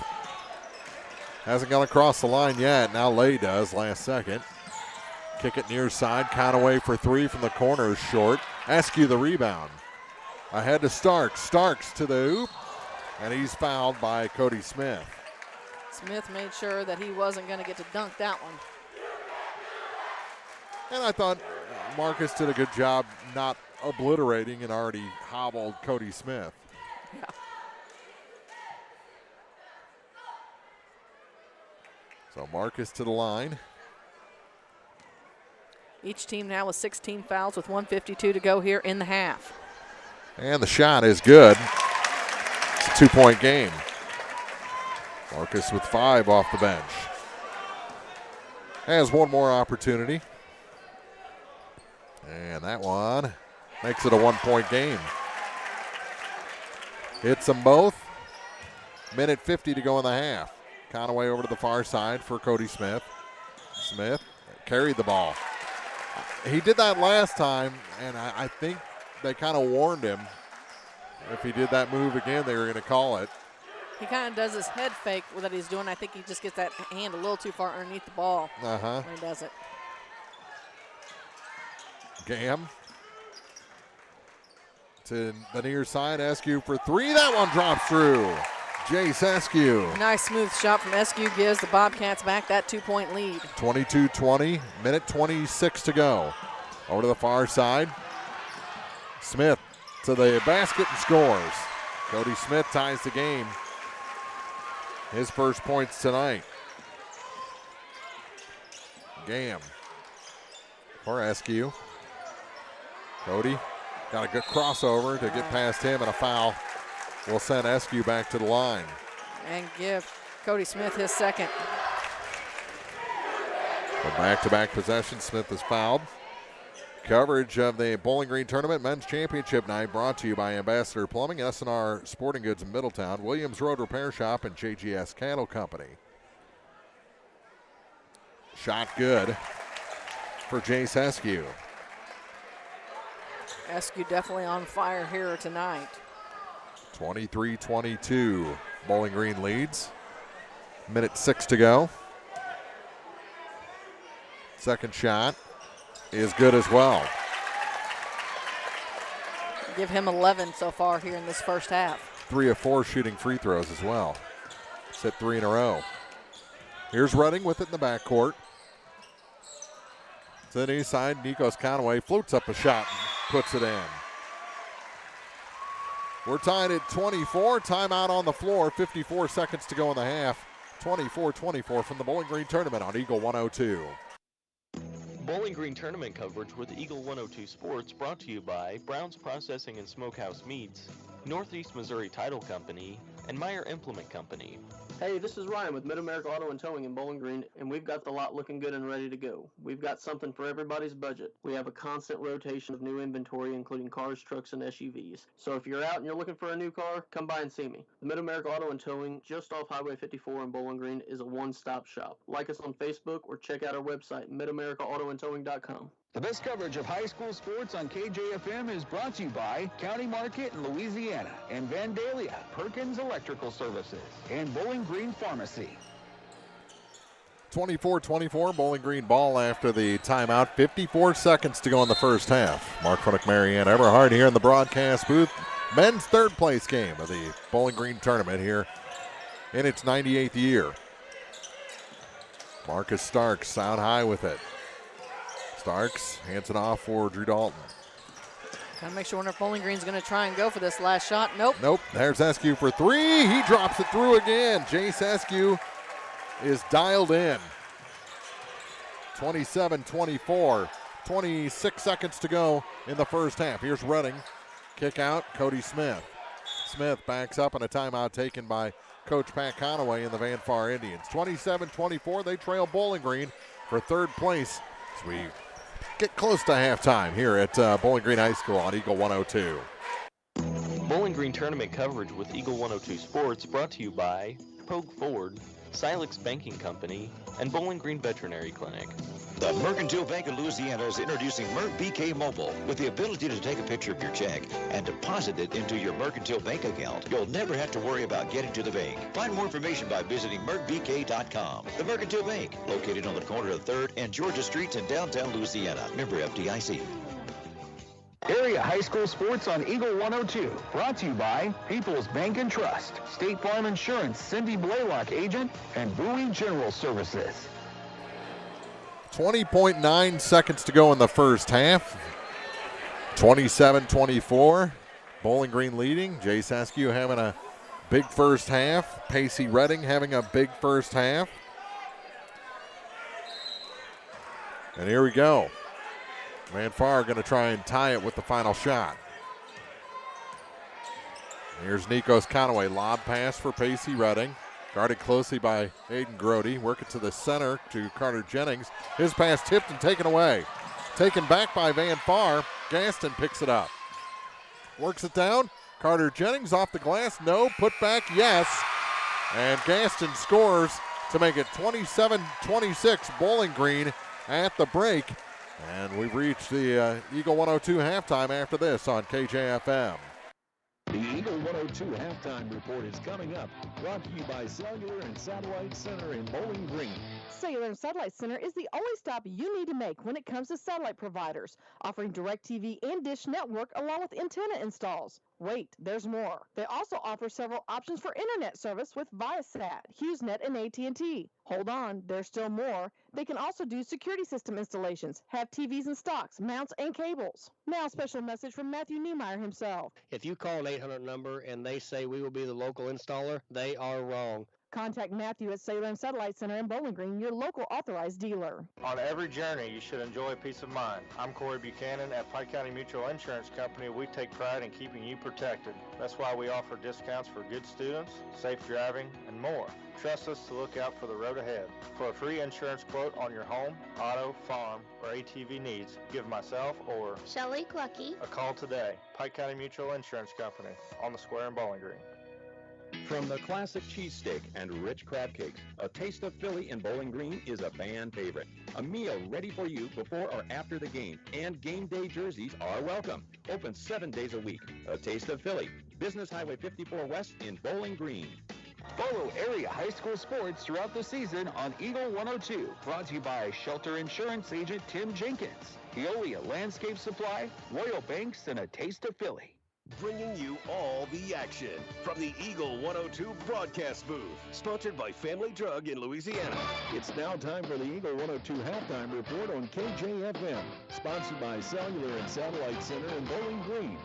hasn't gone across the line yet. Now Lay does last second. Kick it near side. Conway for three from the corner is short. Askew the rebound. Ahead to Starks. Starks to the hoop. And he's fouled by Cody Smith. Smith made sure that he wasn't going to get to dunk that one. And I thought Marcus did a good job not obliterating and already hobbled Cody Smith. Yeah. So Marcus to the line. Each team now with 16 fouls with 1:52 to go here in the half. And the shot is good. It's a 2-point game. Marcus with 5 off the bench. Has one more opportunity. And that one makes it a 1-point game. Hits them both. Minute 50 to go in the half. Conaway over to the far side for Cody Smith. Smith carried the ball. He did that last time, and I think they kind of warned him. If he did that move again, they were going to call it. He kind of does his head fake that he's doing. I think he just gets that hand a little too far underneath the ball when he does it. Gam to the near side. Askew for three. That one drops through. Jace Askew. Nice smooth shot from Askew gives the Bobcats back that 2-point lead. 22-20, minute 26 to go. Over to the far side. Smith to the basket and scores. Cody Smith ties the game. His first points tonight. Gam for Askew. Cody got a good crossover to get past him, and a foul will send Askew back to the line. And give Cody Smith his second. A back-to-back possession. Smith is fouled. Coverage of the Bowling Green Tournament Men's Championship Night brought to you by Ambassador Plumbing, S&R Sporting Goods in Middletown, Williams Road Repair Shop, and JGS Cattle Company. Shot good for Jace Askew. Askew definitely on fire here tonight. 23-22, Bowling Green leads. Minute 6 to go. Second shot is good as well. Give him 11 so far here in this first half. 3 of 4 shooting free throws as well. He's hit 3 in a row. Here's Redding with it in the backcourt. To the east side, Nikos Conway floats up a shot and puts it in. We're tied at 24. Timeout on the floor. 54 seconds to go in the half. 24-24 from the Bowling Green Tournament on Eagle 102. Bowling Green Tournament coverage with Eagle 102 Sports brought to you by Brown's Processing and Smokehouse Meats, Northeast Missouri Title Company, and Meyer Implement Company. Hey, this is Ryan with Mid-America Auto and Towing in Bowling Green, and we've got the lot looking good and ready to go. We've got something for everybody's budget. We have a constant rotation of new inventory, including cars, trucks, and SUVs. So if you're out and you're looking for a new car, come by and see me. The Mid-America Auto and Towing, just off Highway 54 in Bowling Green, is a one-stop shop. Like us on Facebook or check out our website, midamericaautoandtowing.com. The best coverage of high school sports on KJFM is brought to you by County Market in Louisiana and Vandalia, Perkins Electrical Services, and Bowling Green Pharmacy. 24-24, Bowling Green ball after the timeout. 54 seconds to go in the first half. Mark Funnick, Marianne Everhard here in the broadcast booth. Men's third place game of the Bowling Green tournament here in its 98th year. Marcus Starks out high with it. Starks hands it off for Drew Dalton. Gotta make sure when Bowling Green's gonna try and go for this last shot. Nope. Nope. There's Askew for three. He drops it through again. Jace Askew is dialed in. 27-24. 26 seconds to go in the first half. Here's Redding. Kick out, Cody Smith. Smith backs up and a timeout taken by Coach Pat Conaway and the Van Far Indians. 27-24. They trail Bowling Green for third place. as we get close to halftime here at Bowling Green High School on Eagle 102. Bowling Green tournament coverage with Eagle 102 Sports brought to you by Pogue Ford, Silex Banking Company, and Bowling Green Veterinary Clinic. The Mercantile Bank of Louisiana is introducing BK Mobile. With the ability to take a picture of your check and deposit it into your Mercantile Bank account, you'll never have to worry about getting to the bank. Find more information by visiting mercbk.com. The Mercantile Bank, located on the corner of 3rd and Georgia Streets in downtown Louisiana. Member FDIC. Area high school sports on Eagle 102. Brought to you by People's Bank and Trust, State Farm Insurance, Cindy Blaylock agent, and Bowie General Services. 20.9 seconds to go in the first half. 27-24. Bowling Green leading. Jay Saskew having a big first half. Pacey Redding having a big first half. And here we go. Van Far going to try and tie it with the final shot. Here's Nikos Conaway. Lob pass for Pacey Redding. Guarded closely by Aiden Grody. Working to the center to Carter Jennings. His pass tipped and taken away. Taken back by Van Far. Gaston picks it up. Works it down. Carter Jennings off the glass. No. Put back. Yes. And Gaston scores to make it 27-26 Bowling Green at the break. And we've reached the Eagle 102 halftime after this on KJFM. The Eagle 102 halftime report is coming up, brought to you by Cellular and Satellite Center in Bowling Green. Cellular and Satellite Center is the only stop you need to make when it comes to satellite providers, offering DirecTV and Dish Network along with antenna installs. Wait, there's more. They also offer several options for internet service with Viasat, HughesNet, and AT&T. Hold on, there's still more. They can also do security system installations, have TVs in stocks, mounts, and cables. Now, a special message from Matthew Niemeyer himself. If you call an 800 number and they say we will be the local installer, they are wrong. Contact Matthew at Cellular and Satellite Center in Bowling Green, your local authorized dealer. On every journey, you should enjoy peace of mind. I'm Corey Buchanan at Pike County Mutual Insurance Company. We take pride in keeping you protected. That's why we offer discounts for good students, safe driving, and more. Trust us to look out for the road ahead. For a free insurance quote on your home, auto, farm, or ATV needs, give myself or Shelley Clucky a call today. Pike County Mutual Insurance Company on the square in Bowling Green. From the classic cheesesteak and rich crab cakes, a taste of Philly in Bowling Green is a fan favorite. A meal ready for you before or after the game, and game day jerseys are welcome. Open 7 days a week. A taste of Philly. Business Highway 54 West in Bowling Green. Follow area high school sports throughout the season on Eagle 102. Brought to you by Shelter Insurance agent Tim Jenkins, Eolia Landscape Supply, Royal Banks, and a taste of Philly. Bringing you all the action from the Eagle 102 broadcast booth, sponsored by Family Drug in Louisiana. It's now time for the Eagle 102 halftime report on KJFM, sponsored by Cellular and Satellite Center in Bowling Green.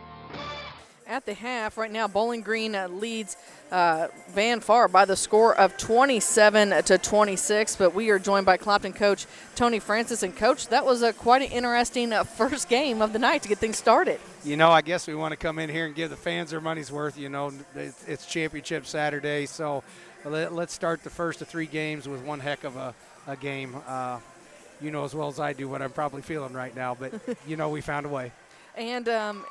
At the half, right now, Bowling Green leads Van Far by the score of 27-26. But we are joined by Clopton coach Tony Francis. And, Coach, that was quite an interesting first game of the night to get things started. You know, I guess we want to come in here and give the fans their money's worth. You know, it's Championship Saturday, so let's start the first of 3 games with one heck of a game. You know as well as I do what I'm probably feeling right now, but, you know, we found a way. And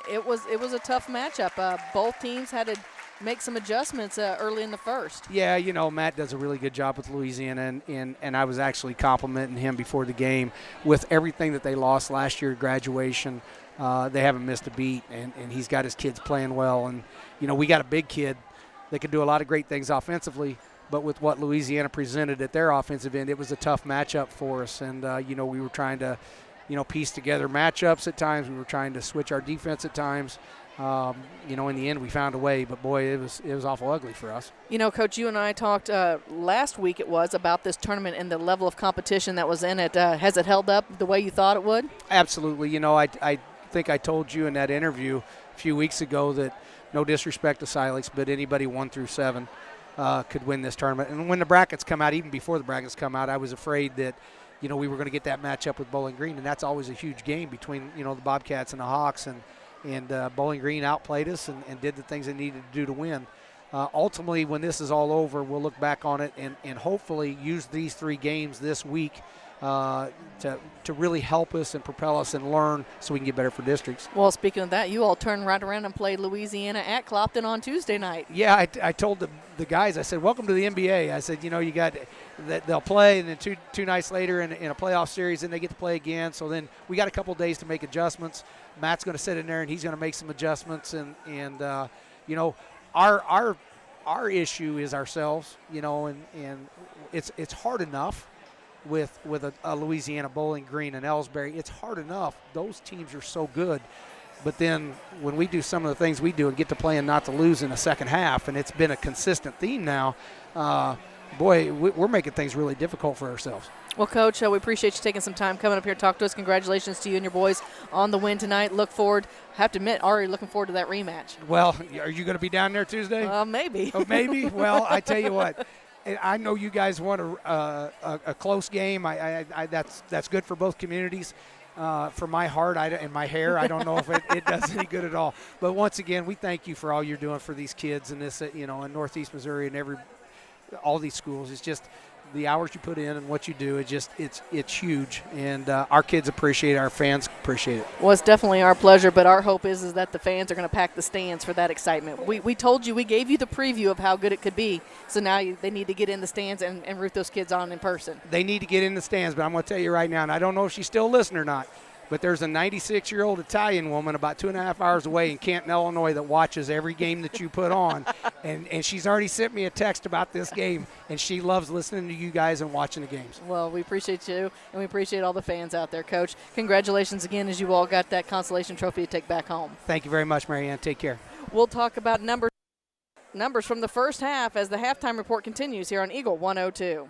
it was a tough matchup. Both teams had to make some adjustments early in the first. Yeah, you know, Matt does a really good job with Louisiana, and I was actually complimenting him before the game with everything that they lost last year at graduation. They haven't missed a beat, and he's got his kids playing well. And, you know, we got a big kid that can do a lot of great things offensively, but with what Louisiana presented at their offensive end, it was a tough matchup for us. And, you know, we were trying to, you know, piece together matchups at times. We were trying to switch our defense at times. You know, in the end, we found a way, but boy, it was awful ugly for us. You know, Coach, you and I talked last week about this tournament and the level of competition that was in it. Has it held up the way you thought it would? Absolutely. You know, I think I told you in that interview a few weeks ago that, no disrespect to Silex, but anybody 1 through 7 could win this tournament. And when the brackets come out, even before the brackets come out, I was afraid that, you know, we were going to get that matchup with Bowling Green, and that's always a huge game between, you know, the Bobcats and the Hawks, and Bowling Green outplayed us and did the things they needed to do to win. Ultimately, when this is all over, we'll look back on it and hopefully use these 3 games this week to really help us and propel us and learn so we can get better for districts. Well, speaking of that, you all turned right around and played Louisiana at Clopton on Tuesday night. Yeah, I told the guys, I said, welcome to the NBA. I said, you got that they'll play, and then two nights later in a playoff series, and they get to play again. So then we got a couple of days to make adjustments. Matt's going to sit in there, and he's going to make some adjustments. And our issue is ourselves, and it's hard enough with a Louisiana, Bowling Green, and Ellsbury. It's hard enough. Those teams are so good. But then when we do some of the things we do and get to play and not to lose in the second half, and it's been a consistent theme now, we're making things really difficult for ourselves. Well, Coach, we appreciate you taking some time coming up here to talk to us. Congratulations to you and your boys on the win tonight. Look forward. I have to admit, already looking forward to that rematch. Well, are you going to be down there Tuesday? Maybe. Oh, maybe? Well, I tell you what. I know you guys want a close game. That's good for both communities. For my heart and my hair, I don't know if it does any good at all. But once again, we thank you for all you're doing for these kids in this, in Northeast Missouri and all these schools. It's just the hours you put in and what you do. It's huge, and our kids appreciate it. Our fans appreciate it. Well, it's definitely our pleasure, but our hope is that the fans are going to pack the stands for that excitement. We told you, we gave you the preview of how good it could be, so now they need to get in the stands and root those kids on in person. They need to get in the stands, but I'm going to tell you right now, and I don't know if she's still listening or not, but there's a 96-year-old Italian woman about 2.5 hours away in Canton, Illinois that watches every game that you put on. and she's already sent me a text about this game, and she loves listening to you guys and watching the games. Well, we appreciate you, and we appreciate all the fans out there, Coach. Congratulations again as you all got that consolation trophy to take back home. Thank you very much, Marianne. Take care. We'll talk about numbers from the first half as the halftime report continues here on Eagle 102.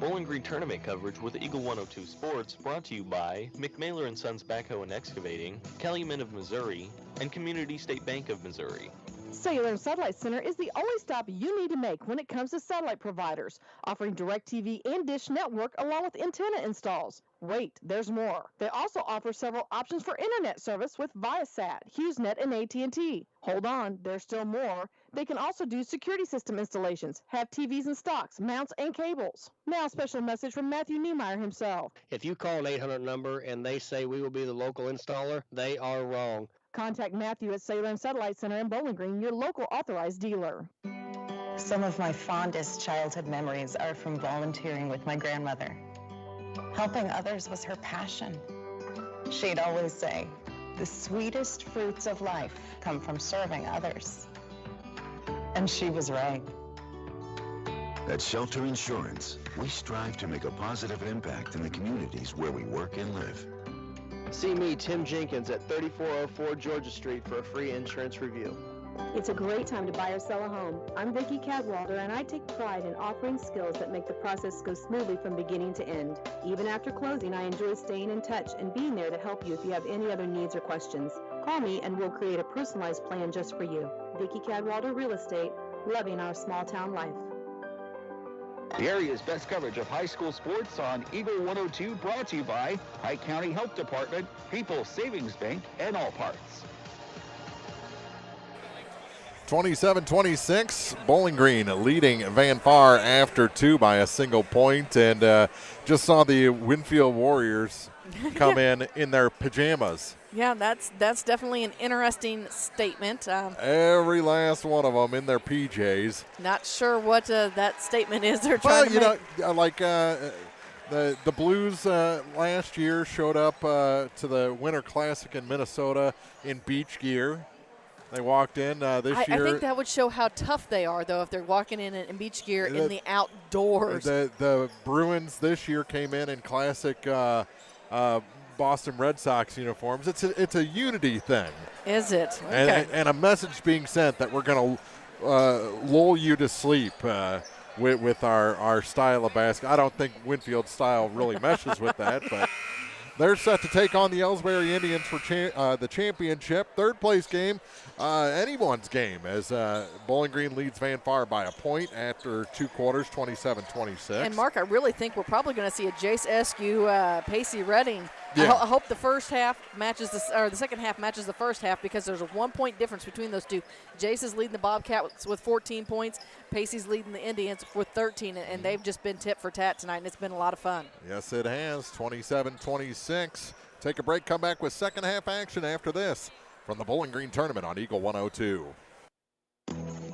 Bowling Green tournament coverage with Eagle 102 Sports brought to you by McMailer & Sons Backhoe and Excavating, Calumet of Missouri, and Community State Bank of Missouri. Cellular Satellite Center is the only stop you need to make when it comes to satellite providers, offering DirecTV and Dish Network along with antenna installs. Wait, there's more. They also offer several options for internet service with Viasat, HughesNet, and AT&T. Hold on, there's still more. They can also do security system installations, have TVs in stocks, mounts, and cables. Now, a special message from Matthew Niemeyer himself. If you call an 800 number and they say we will be the local installer, they are wrong. Contact Matthew at Salem Satellite Center in Bowling Green, your local authorized dealer. Some of my fondest childhood memories are from volunteering with my grandmother. Helping others was her passion. She'd always say, the sweetest fruits of life come from serving others. And she was right. At Shelter Insurance, we strive to make a positive impact in the communities where we work and live. See me, Tim Jenkins, at 3404 Georgia Street for a free insurance review. It's a great time to buy or sell a home. I'm Vicki Cadwalder, and I take pride in offering skills that make the process go smoothly from beginning to end. Even after closing, I enjoy staying in touch and being there to help you if you have any other needs or questions. Call me and we'll create a personalized plan just for you. Vicki Cadwalder Real Estate, loving our small town life. The area's best coverage of high school sports on Eagle 102, brought to you by Pike County Health Department, People's Savings Bank, and All Parts. 27-26, Bowling Green leading Van Far after 2 by a single point, and just saw the Winfield Warriors come in their pajamas. Yeah, that's definitely an interesting statement. Every last one of them in their PJs. Not sure what that statement is they're trying to make. The Blues last year showed up to the Winter Classic in Minnesota in beach gear. They walked in this year. I think that would show how tough they are, though, if they're walking in beach gear in the outdoors. The Bruins this year came in classic Boston Red Sox uniforms. It's a unity thing. Is it? Okay. And a message being sent that we're going to lull you to sleep with our style of basketball. I don't think Winfield's style really meshes with that, but they're set to take on the Ellsbury Indians for the championship. Third place game, anyone's game, as Bowling Green leads Van Far by a point after 2 quarters, 27-26. And, Mark, I really think we're probably going to see a Jace Eskew, Pacey Redding Yeah. I hope the first half matches the second half matches the first half, because there's a 1-point difference between those two. Jace is leading the Bobcats with 14 points. Pacey's leading the Indians with 13, and they've just been tit for tat tonight, and it's been a lot of fun. Yes, it has. 27-26. Take a break, come back with second half action after this from the Bowling Green Tournament on Eagle 102.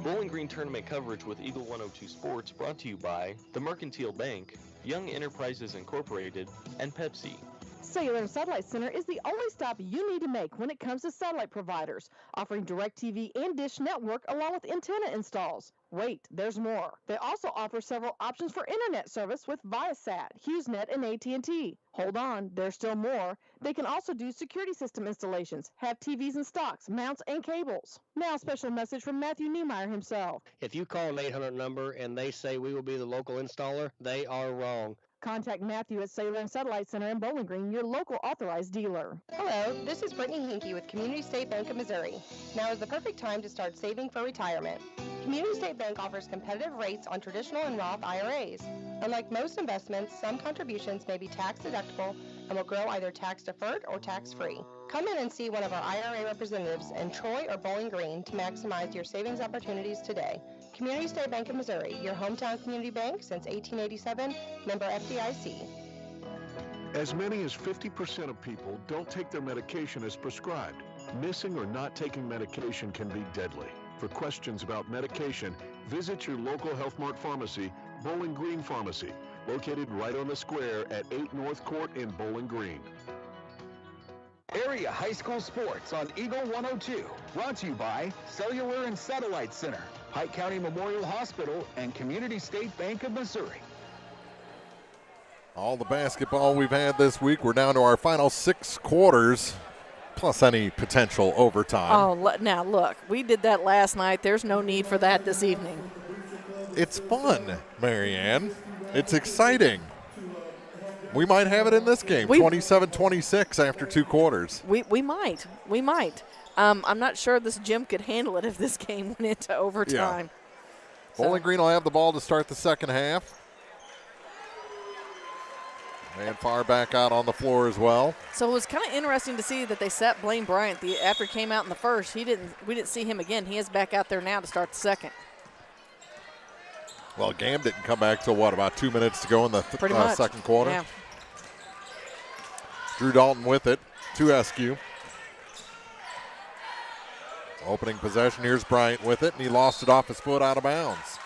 Bowling Green Tournament coverage with Eagle 102 Sports brought to you by the Mercantile Bank, Young Enterprises Incorporated, and Pepsi. Cellular and Satellite Center is the only stop you need to make when it comes to satellite providers, offering DirecTV and Dish Network along with antenna installs. Wait, there's more. They also offer several options for internet service with Viasat, HughesNet, and AT&T. Hold on, there's still more. They can also do security system installations, have TVs in stocks, mounts, and cables. Now a special message from Matthew Niemeyer himself. If you call an 800 number and they say we will be the local installer, they are wrong. Contact Matthew at Cellular and Satellite Center in Bowling Green, your local authorized dealer. Hello, this is Brittany Hinkey with Community State Bank of Missouri. Now is the perfect time to start saving for retirement. Community State Bank offers competitive rates on traditional and Roth IRAs. Unlike most investments, some contributions may be tax deductible and will grow either tax deferred or tax free. Come in and see one of our IRA representatives in Troy or Bowling Green to maximize your savings opportunities today. Community State Bank of Missouri, your hometown community bank since 1887, member FDIC. As many as 50% of people don't take their medication as prescribed. Missing or not taking medication can be deadly. For questions about medication, visit your local Health Mart pharmacy, Bowling Green Pharmacy, located right on the square at 8 North Court in Bowling Green. Area high school sports on Eagle 102. Brought to you by Cellular and Satellite Center, Pike County Memorial Hospital, and Community State Bank of Missouri. All the basketball we've had this week. We're down to our final 6 quarters, plus any potential overtime. Oh, now look, we did that last night. There's no need for that this evening. It's fun, Marianne. It's exciting. We might have it in this game, 27-26 after 2 quarters. We might. I'm not sure this gym could handle it if this game went into overtime. Yeah. Bowling Green will have the ball to start the second half. And far back out on the floor as well. So it was kind of interesting to see that they set Blaine Bryant. After he came out in the first, we didn't see him again. He is back out there now to start the second. Well, Gam didn't come back till about 2 minutes to go in the second quarter. Yeah. Drew Dalton with it to SQ. Opening possession, here's Bryant with it, and he lost it off his foot out of bounds.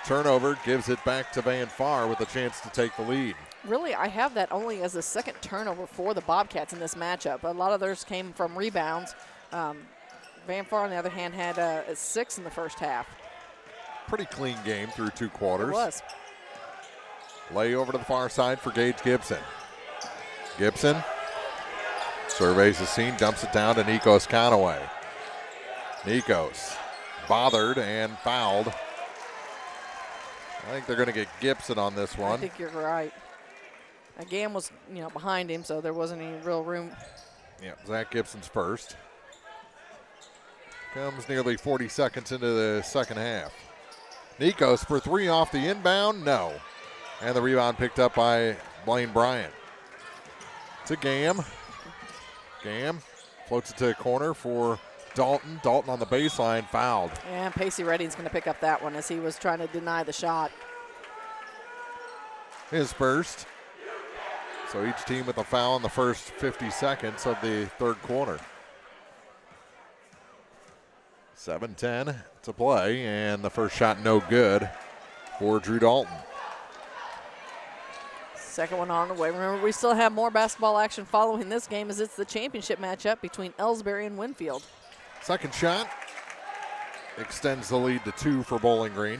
Turnover gives it back to Van Far with a chance to take the lead. Really, I have that only as the second turnover for the Bobcats in this matchup. A lot of theirs came from rebounds. Van Far, on the other hand, had 6 in the first half. Pretty clean game through 2 quarters. It was. Lay over to the far side for Gage Gibson. Gibson surveys the scene, dumps it down to Nikos Conaway. Nikos bothered and fouled. I think they're going to get Gibson on this one. I think you're right. Gam was, behind him, so there wasn't any real room. Yeah, Zach Gibson's first. Comes nearly 40 seconds into the second half. Nikos for 3 off the inbound, no. And the rebound picked up by Blaine Bryant. To Gam. Gam floats it to the corner for Dalton. Dalton on the baseline, fouled. And Pacey Redding's going to pick up that one as he was trying to deny the shot. His first. So each team with a foul in the first 50 seconds of the third quarter. 7:10 to play, and the first shot no good for Drew Dalton. Second one on the way. Remember, we still have more basketball action following this game as it's the championship matchup between Ellsbury and Winfield. Second shot extends the lead to 2 for Bowling Green.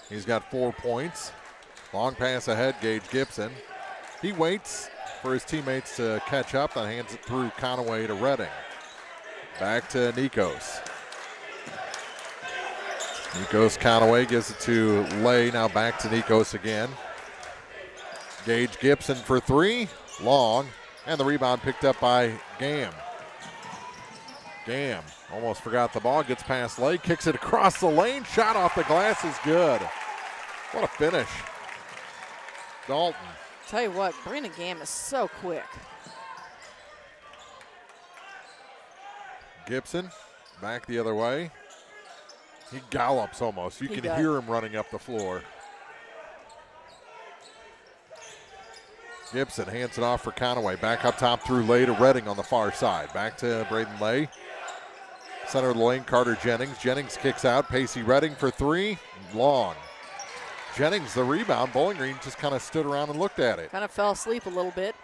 He's got 4 points. Long pass ahead, Gage Gibson. He waits for his teammates to catch up and hands it through Conaway to Redding. Back to Nikos. Nikos Conaway gives it to Lay, now back to Nikos again. Gage Gibson for 3, long, and the rebound picked up by Gam. Gam almost forgot the ball, gets past Lay, kicks it across the lane, shot off the glass is good. What a finish. Dalton Tell you what, Brandon Gamm is so quick. Gibson back the other way. He gallops almost. You can hear him running up the floor. Gibson hands it off for Conaway. Back up top through Lay to Redding on the far side. Back to Braden Lay. Center of the lane, Carter Jennings. Jennings kicks out. Pacey Redding for three. Long. Jennings the rebound. Bowling Green just kind of stood around and looked at it. Kind of fell asleep a little bit.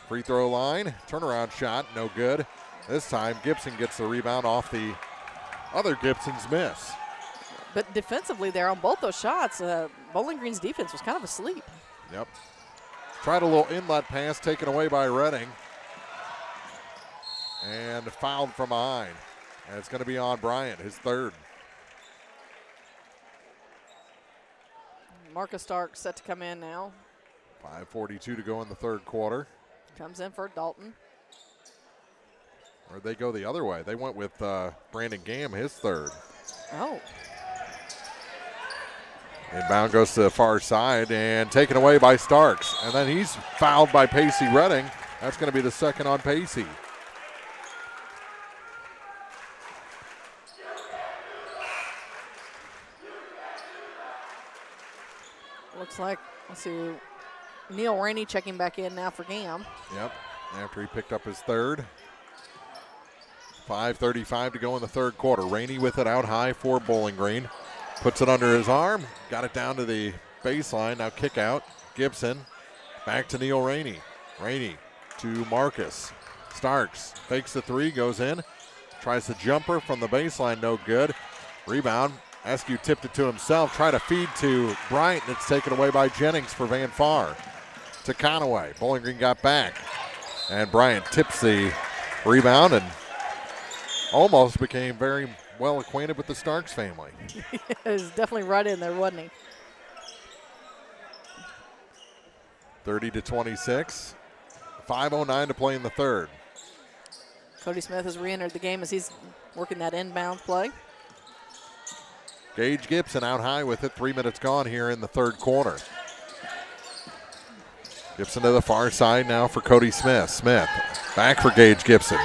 Free throw line. Turnaround shot. No good. This time Gibson gets the rebound off the other Gibson's miss. But defensively there on both those shots, Bowling Green's defense was kind of asleep. Yep. Tried a little inlet pass taken away by Redding. And fouled from behind. And it's going to be on Bryant, his third. Marcus Stark set to come in now. 5:42 to go in the third quarter. Comes in for Dalton. Or they go the other way. They went with Brandon Gamm, his third. Oh. Inbound goes to the far side and taken away by Starks. And then he's fouled by Pacey Redding. That's going to be the second on Pacey. Looks like, let's see, Neil Rainey checking back in now for Gamm. Yep, after he picked up his third. 5:35 to go in the third quarter. Rainey with it out high for Bowling Green. Puts it under his arm. Got it down to the baseline. Now kick out. Gibson. Back to Neil Rainey. Rainey to Marcus. Starks fakes the three. Goes in. Tries the jumper from the baseline. No good. Rebound. Askew tipped it to himself. Try to feed to Bryant. And it's taken away by Jennings for Van Far. To Conaway. Bowling Green got back. And Bryant tips the rebound and almost became very well acquainted with the Starks family. He was definitely right in there, wasn't he? 30-26. 5:09 to play in the third. Cody Smith has re-entered the game as he's working that inbound play. Gage Gibson out high with it. 3 minutes gone here in the third quarter. Gibson to the far side now for Cody Smith. Smith back for Gage Gibson.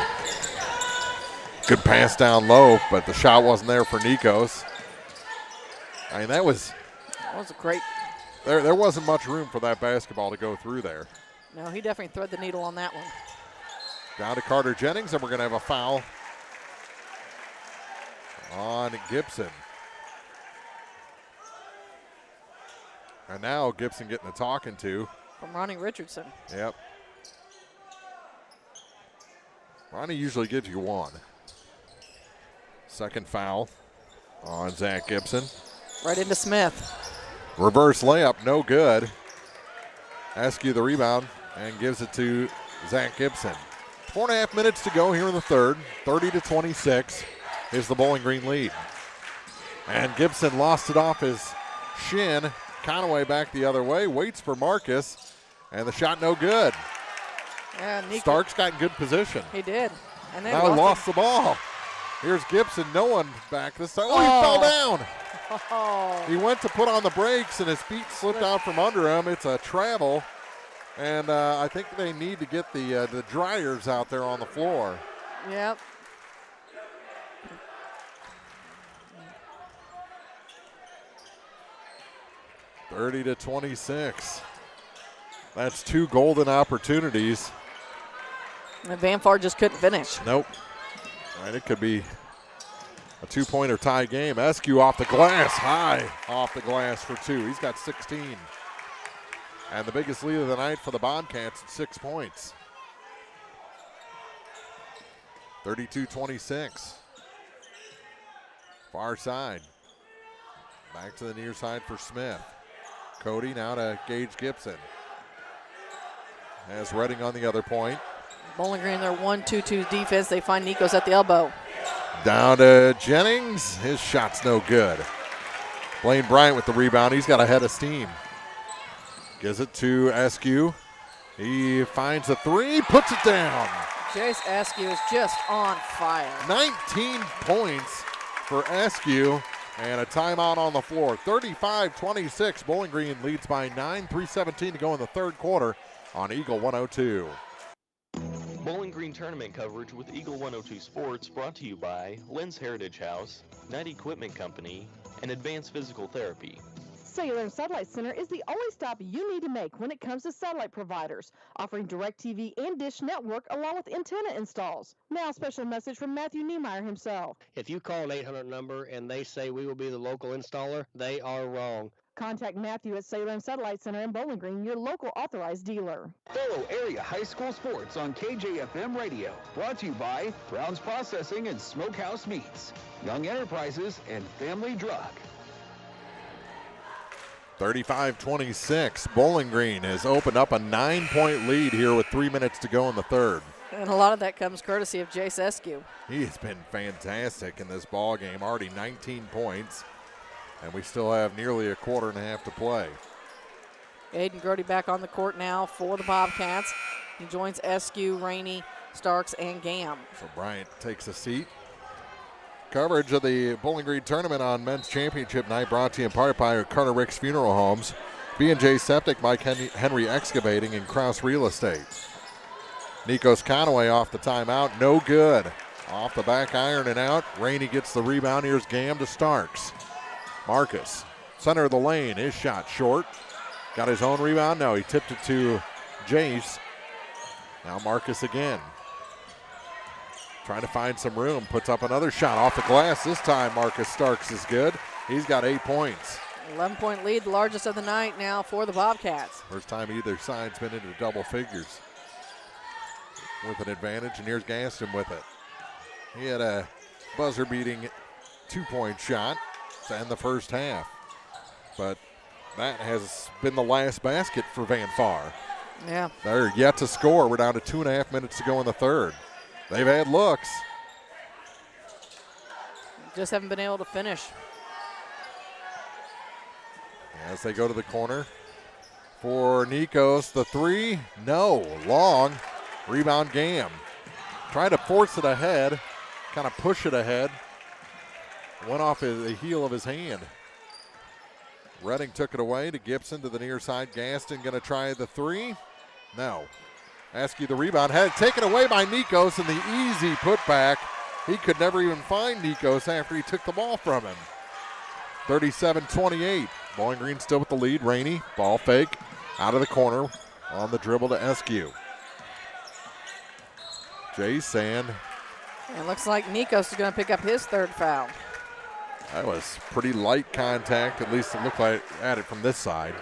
Good pass down low, but the shot wasn't there for Nikos. I mean, that was a great. There wasn't much room for that basketball to go through there. No, he definitely threaded the needle on that one. Down to Carter Jennings, and we're going to have a foul on Gibson. And now Gibson getting a talking to. From Ronnie Richardson. Yep. Ronnie usually gives you one. Second foul on Zach Gibson. Right into Smith. Reverse layup, no good. Askew the rebound and gives it to Zach Gibson. 4.5 minutes to go here in the third. 30-26 is the Bowling Green lead. And Gibson lost it off his shin. Conaway back the other way, waits for Marcus, and the shot no good. Yeah, Starks got in good position. He did. And then now he lost the ball. Here's Gibson, no one back this time. Oh, he fell down. Oh. He went to put on the brakes, and his feet slipped out from under him. It's a travel, and I think they need to get the dryers out there on the floor. Yep. (30-26). That's two golden opportunities. And Van Far just couldn't finish. Nope. And it could be a two-pointer tie game. Askew off the glass, high off the glass for two. He's got 16. And the biggest lead of the night for the Bobcats at 6 points. 32-26. Far side. Back to the near side for Smith. Cody now to Gage Gibson. Has Redding on the other point. Bowling Green, their 1-2-2 defense. They find Nikos at the elbow. Down to Jennings. His shot's no good. Blaine Bryant with the rebound. He's got a head of steam. Gives it to Askew. He finds a three, puts it down. Jace Askew is just on fire. 19 points for Askew. And a timeout on the floor. 35-26. Bowling Green leads by 9. 3:17 to go in the third quarter on Eagle 102. Bowling Green tournament coverage with Eagle 102 Sports brought to you by Lynn's Heritage House, Knight Equipment Company, and Advanced Physical Therapy. Cellular and Satellite Center is the only stop you need to make when it comes to satellite providers, offering DirecTV and Dish Network along with antenna installs. Now a special message from Matthew Niemeyer himself. If you call an 800 number and they say we will be the local installer, they are wrong. Contact Matthew at Cellular and Satellite Center in Bowling Green, your local authorized dealer. Follow area high school sports on KJFM Radio. Brought to you by Brown's Processing and Smokehouse Meats, Young Enterprises, and Family Drug. 35-26. Bowling Green has opened up a 9-point lead here with 3 minutes to go in the third. And a lot of that comes courtesy of Jace Eskew. He has been fantastic in this ball game. Already 19 points. And we still have nearly a quarter and a half to play. Aiden Grody back on the court now for the Bobcats. He joins Eskew, Rainey, Starks, and Gam. So Bryant takes a seat. Coverage of the Bowling Green tournament on Men's Championship Night brought to you in part by Carter Ricks Funeral Homes, B&J Septic, Mike Henry Excavating, and Cross Real Estate. Nikos Conaway off the timeout, no good. Off the back iron and out. Rainey gets the rebound. Here's Gam to Starks. Marcus, center of the lane, his shot short. Got his own rebound. No, he tipped it to Jace. Now Marcus again. Trying to find some room, puts up another shot off the glass. This time Marcus Starks is good. He's got 8 points. 11-point lead, the largest of the night now for the Bobcats. First time either side's been into double figures with an advantage, and here's Gaston with it. He had a buzzer-beating 2-point shot to end the first half, but that has been the last basket for Van Far. Yeah. They're yet to score. We're down to 2.5 minutes to go in the third. They've had looks. Just haven't been able to finish. As they go to the corner for Nikos, the three, no, long. Rebound Gam. Trying to force it ahead, kind of push it ahead. Went off the heel of his hand. Redding took it away to Gibson to the near side. Gaston going to try the three. No. Askew the rebound. Had it taken away by Nikos in the easy putback. He could never even find Nikos after he took the ball from him. 37-28. Bowling Green still with the lead. Rainey, ball fake, out of the corner on the dribble to Eskew. Jace and it looks like Nikos is going to pick up his third foul. That was pretty light contact, at least it looked like at it from this side.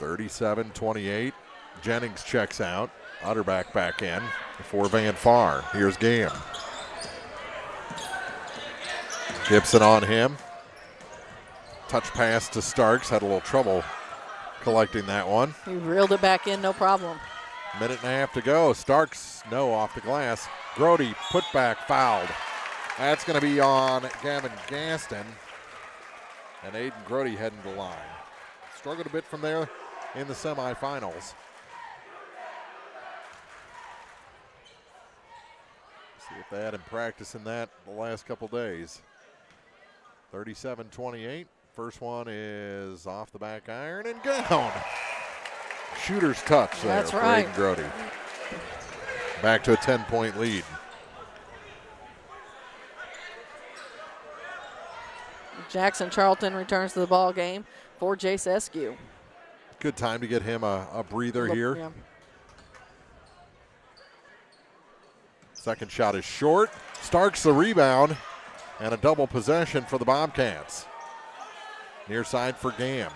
37-28. Jennings checks out. Utterback back in for Van Far. Here's Gam. Gibson on him. Touch pass to Starks. Had a little trouble collecting that one. He reeled it back in, no problem. Minute and a half to go. Starks, no, off the glass. Grody, put back, fouled. That's going to be on Gavin Gaston. And Aiden Grody heading to the line. Struggled a bit from there in the semifinals. See if they had him practicing that the last couple days. 37-28. First one is off the back iron and down. Shooter's touch there. That's for right. Aiden Grody. Back to a 10-point lead. Jackson Charlton returns to the ball game for Jace Eskew. Good time to get him a breather here. Yeah. Second shot is short. Starks the rebound and a double possession for the Bobcats. Near side for Gam.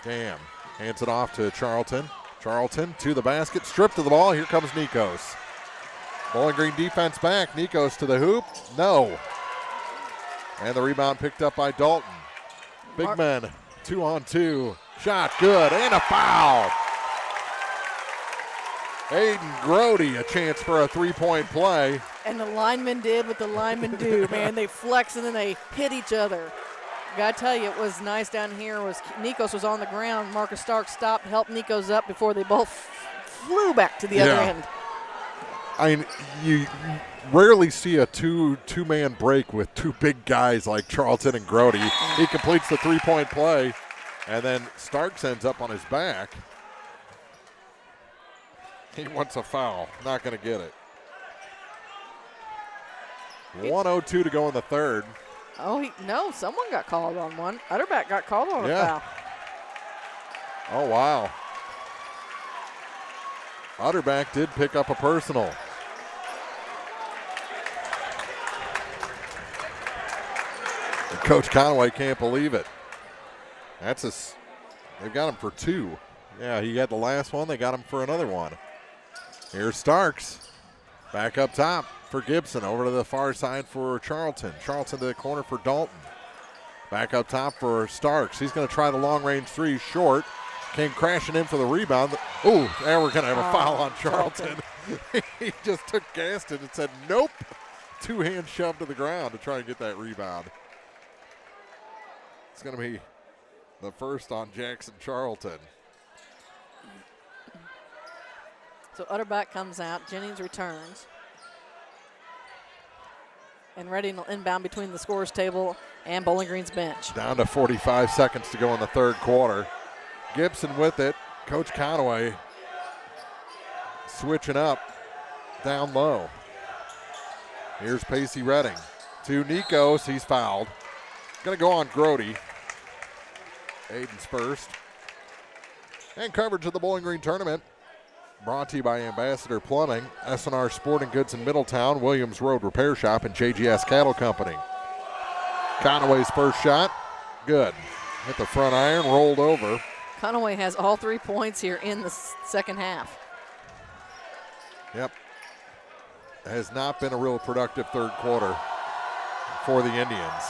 Gam hands it off to Charlton. Charlton to the basket, stripped of the ball. Here comes Nikos. Bowling Green defense back. Nikos to the hoop. No. And the rebound picked up by Dalton. Big men, 2-on-2. Shot good and a foul. Aiden Grody, a chance for a three-point play. And the linemen did what the linemen do, man. They flex and then they hit each other. Gotta tell you, it was nice down here. Nikos was on the ground. Marcus Starks stopped, helped Nikos up before they both flew back to the other end. I mean, you rarely see a two-man break with two big guys like Charlton and Grody. He completes the three-point play, and then Starks ends up on his back. He wants a foul. Not going to get it. 1:02 to go in the third. Oh, no, someone got called on one. Utterback got called on a foul. Oh, wow. Utterback did pick up a personal. And Coach Conway can't believe it. They've got him for 2. Yeah, he had the last one. They got him for another one. Here's Starks. Back up top for Gibson. Over to the far side for Charlton. Charlton to the corner for Dalton. Back up top for Starks. He's going to try the long-range 3 short. Came crashing in for the rebound. Ooh, there we're going to have a foul on Charlton. He just took Gaston and said, nope. 2-hand shove to the ground to try and get that rebound. It's going to be the first on Jackson Charlton. So Utterback comes out. Jennings returns. And Reading will inbound between the scorer's table and Bowling Green's bench. Down to 45 seconds to go in the third quarter. Gibson with it. Coach Conway switching up down low. Here's Pacey Redding to Nikos. He's fouled. Going to go on Grody. Aiden's first. And coverage of the Bowling Green tournament brought to you by Ambassador Plumbing, SNR Sporting Goods in Middletown, Williams Road Repair Shop, and JGS Cattle Company. Conway's first shot. Good. Hit the front iron, rolled over. Conway has all 3 points here in the second half. Yep. It has not been a real productive third quarter for the Indians.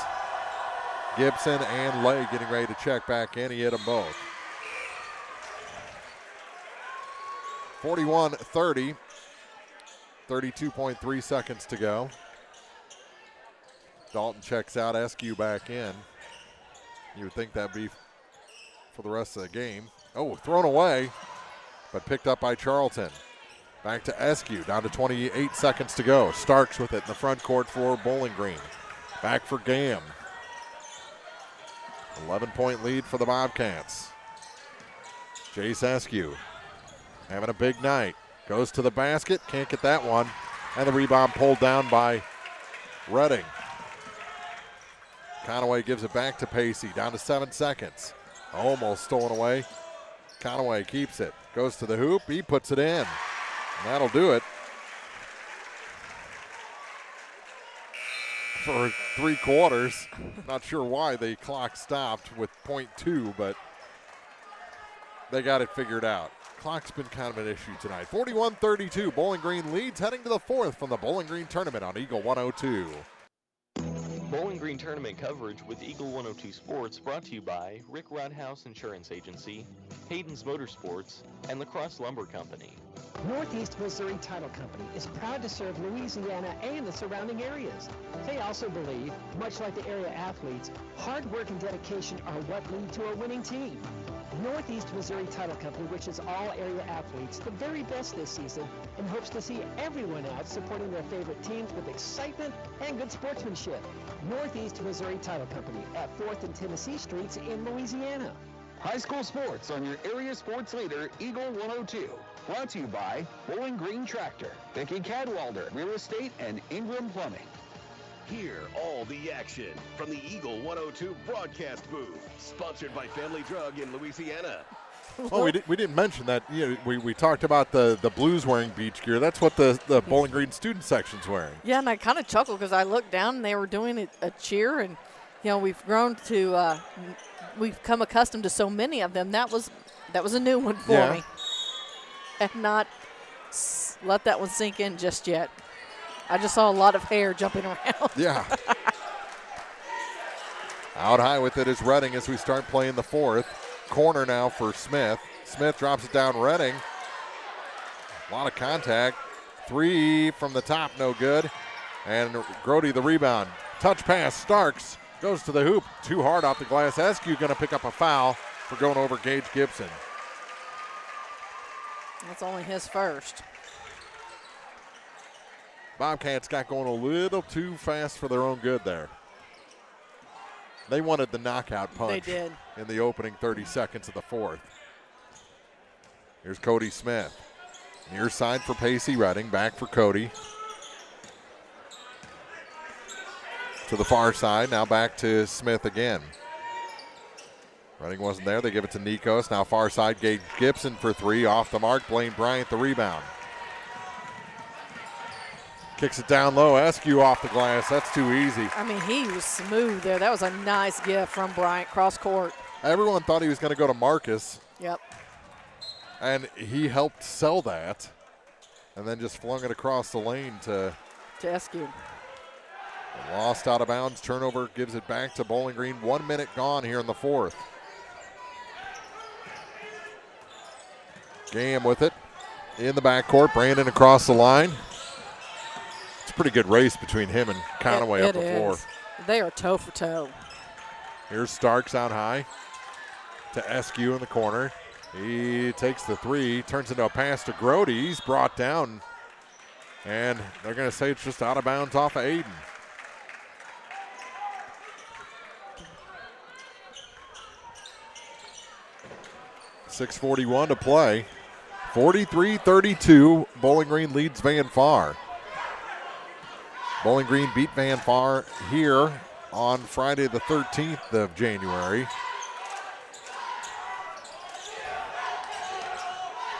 Gibson and Lay getting ready to check back in. He hit them both. 41-30. 32.3 seconds to go. Dalton checks out, Eskew back in. You would think that'd be for the rest of the game. Oh, thrown away, but picked up by Charlton. Back to Eskew, down to 28 seconds to go. Starks with it in the front court for Bowling Green. Back for Gam. 11-point lead for the Bobcats. Jace Eskew having a big night. Goes to the basket, can't get that one. And the rebound pulled down by Redding. Conway gives it back to Pacey, down to 7 seconds. Almost stolen away. Conway keeps it, goes to the hoop, he puts it in. And that'll do it for 3 quarters. Not sure why the clock stopped with .2, but they got it figured out. Clock's been kind of an issue tonight. 41-32, Bowling Green leads, heading to the fourth from the Bowling Green tournament on Eagle 102. Bowling Green tournament coverage with Eagle 102 Sports brought to you by Rick Rodhouse Insurance Agency, Hayden's Motorsports, and La Crosse Lumber Company. Northeast Missouri Title Company is proud to serve Louisiana and the surrounding areas. They also believe, much like the area athletes, hard work and dedication are what lead to a winning team. Northeast Missouri Title Company wishes all area athletes the very best this season and hopes to see everyone out supporting their favorite teams with excitement and good sportsmanship. Northeast Missouri Title Company at 4th and Tennessee Streets in Louisiana. High school sports on your area sports leader, Eagle 102. Brought to you by Bowling Green Tractor, Vicky Cadwalder, Real Estate, and Ingram Plumbing. Hear all the action from the Eagle 102 broadcast booth. Sponsored by Family Drug in Louisiana. Well, we didn't mention that. You know, we talked about the Blues wearing beach gear. That's what the Bowling Green student section's wearing. Yeah, and I kind of chuckled because I looked down and they were doing a cheer, and you know we've grown to we've come accustomed to so many of them. That was a new one for me, and not let that one sink in just yet. I just saw a lot of hair jumping around. Yeah. Out high with it is Redding as we start playing the fourth. Corner now for Smith. Smith drops it down Redding. A lot of contact. 3 from the top, no good. And Grody the rebound. Touch pass, Starks goes to the hoop. Too hard off the glass. Eskew going to pick up a foul for going over Gage Gibson. That's only his first. Bobcats got going a little too fast for their own good there. They wanted the knockout punch. They did. In the opening 30 seconds of the fourth. Here's Cody Smith. Near side for Pacey Redding. Back for Cody. To the far side. Now back to Smith again. Redding wasn't there. They give it to Nikos. Now far side, Gage Gibson for three. Off the mark. Blaine Bryant the rebound. Kicks it down low. Eskew off the glass. That's too easy. I mean, he was smooth there. That was a nice gift from Bryant cross court. Everyone thought he was going to go to Marcus. Yep. And he helped sell that. And then just flung it across the lane to Eskew. Lost out of bounds. Turnover gives it back to Bowling Green. 1 minute gone here in the fourth. Gam with it in the backcourt. Brandon across the line. It's a pretty good race between him and Conaway up the floor. They are toe for toe. Here's Starks out high to Eskew in the corner. He takes the three, turns into a pass to Grody. He's brought down, and they're going to say it's just out of bounds off of Aiden. .6:41 to play. 43-32, Bowling Green leads Van Far. Bowling Green beat Van Far here on Friday the 13th of January.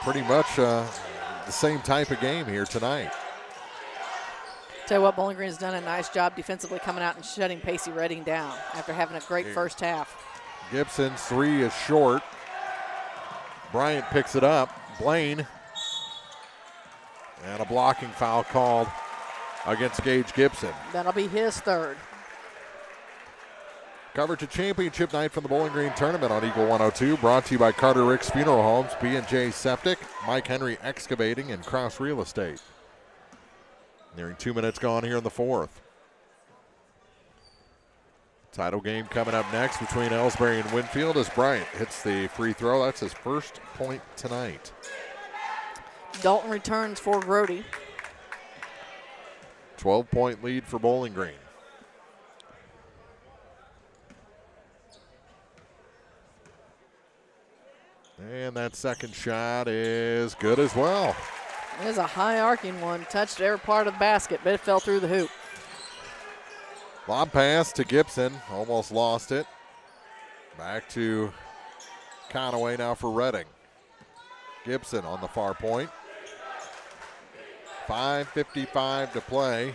Pretty much the same type of game here tonight. Tell you what, Bowling Green has done a nice job defensively coming out and shutting Pacey Redding down after having a great first half. Gibson's three is short. Bryant picks it up. Blaine. And a blocking foul called against Gage Gibson. That'll be his third. Coverage of championship night from the Bowling Green tournament on Eagle 102. Brought to you by Carter Ricks Funeral Homes, B&J Septic, Mike Henry Excavating, and Kraus Real Estate. Nearing 2 minutes gone here in the fourth. Title game coming up next between Ellsbury and Winfield as Bryant hits the free throw. That's his first point tonight. Dalton returns for Grody. 12-point lead for Bowling Green. And that second shot is good as well. It is a high arcing one. Touched every part of the basket, but it fell through the hoop. Lob pass to Gibson. Almost lost it. Back to Conaway now for Redding. Gibson on the far point. 5:55 to play.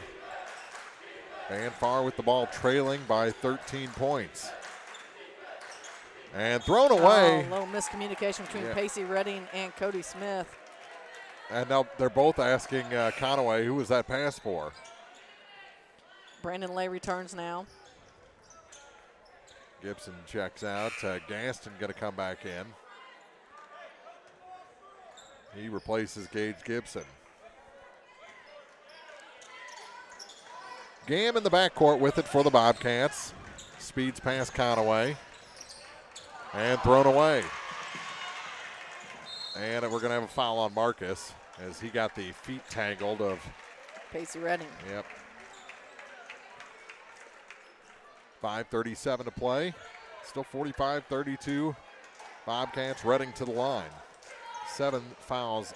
Van Far with the ball trailing by 13 points. And thrown away. A little miscommunication between Pacey Redding and Cody Smith. And now they're both asking Conaway, who was that pass for? Brandon Lay returns now. Gibson checks out. Gaston going to come back in. He replaces Gage Gibson. Gam in the backcourt with it for the Bobcats. Speeds past Conaway. And thrown away. And we're going to have a foul on Marcus as he got the feet tangled of Pacey Redding. Yep. 5:37 to play. Still 45-32. Bobcats. Redding to the line. 7 fouls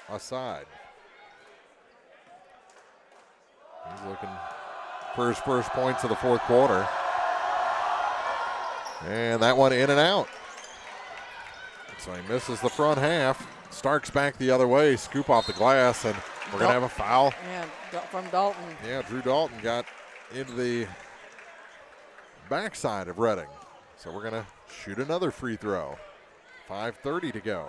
aside. He's looking for his first points of the fourth quarter. And that one in and out. So he misses the front half. Starks back the other way. Scoop off the glass, and we're going to have a foul. Yeah, from Dalton. Yeah, Drew Dalton got into the backside of Redding. So we're going to shoot another free throw. 5:30 to go.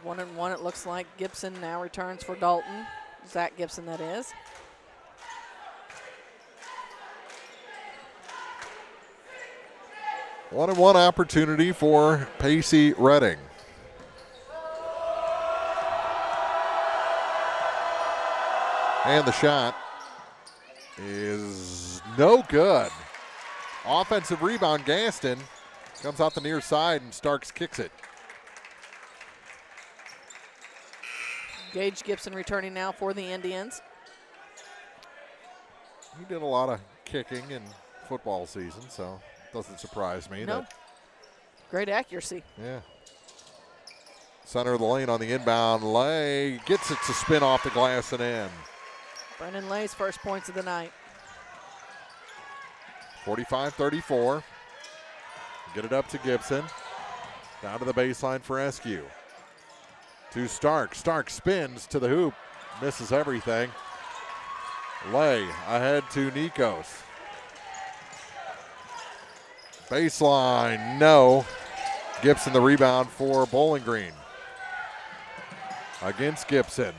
1-and-1 it looks like. Gibson now returns for Dalton. Zach Gibson, that is. One-and-one opportunity for Pacey Redding. And the shot is no good. Offensive rebound, Gaston comes out the near side and Starks kicks it. Gage Gibson returning now for the Indians. He did a lot of kicking in football season, so it doesn't surprise me. No. Great accuracy. Yeah. Center of the lane on the inbound. Lay gets it to spin off the glass and in. Brendan Lay's first points of the night. 45-34. Get it up to Gibson. Down to the baseline for Eskew. To Stark. Stark spins to the hoop. Misses everything. Lay ahead to Nikos. Baseline, no. Gibson the rebound for Bowling Green. Against Gibson.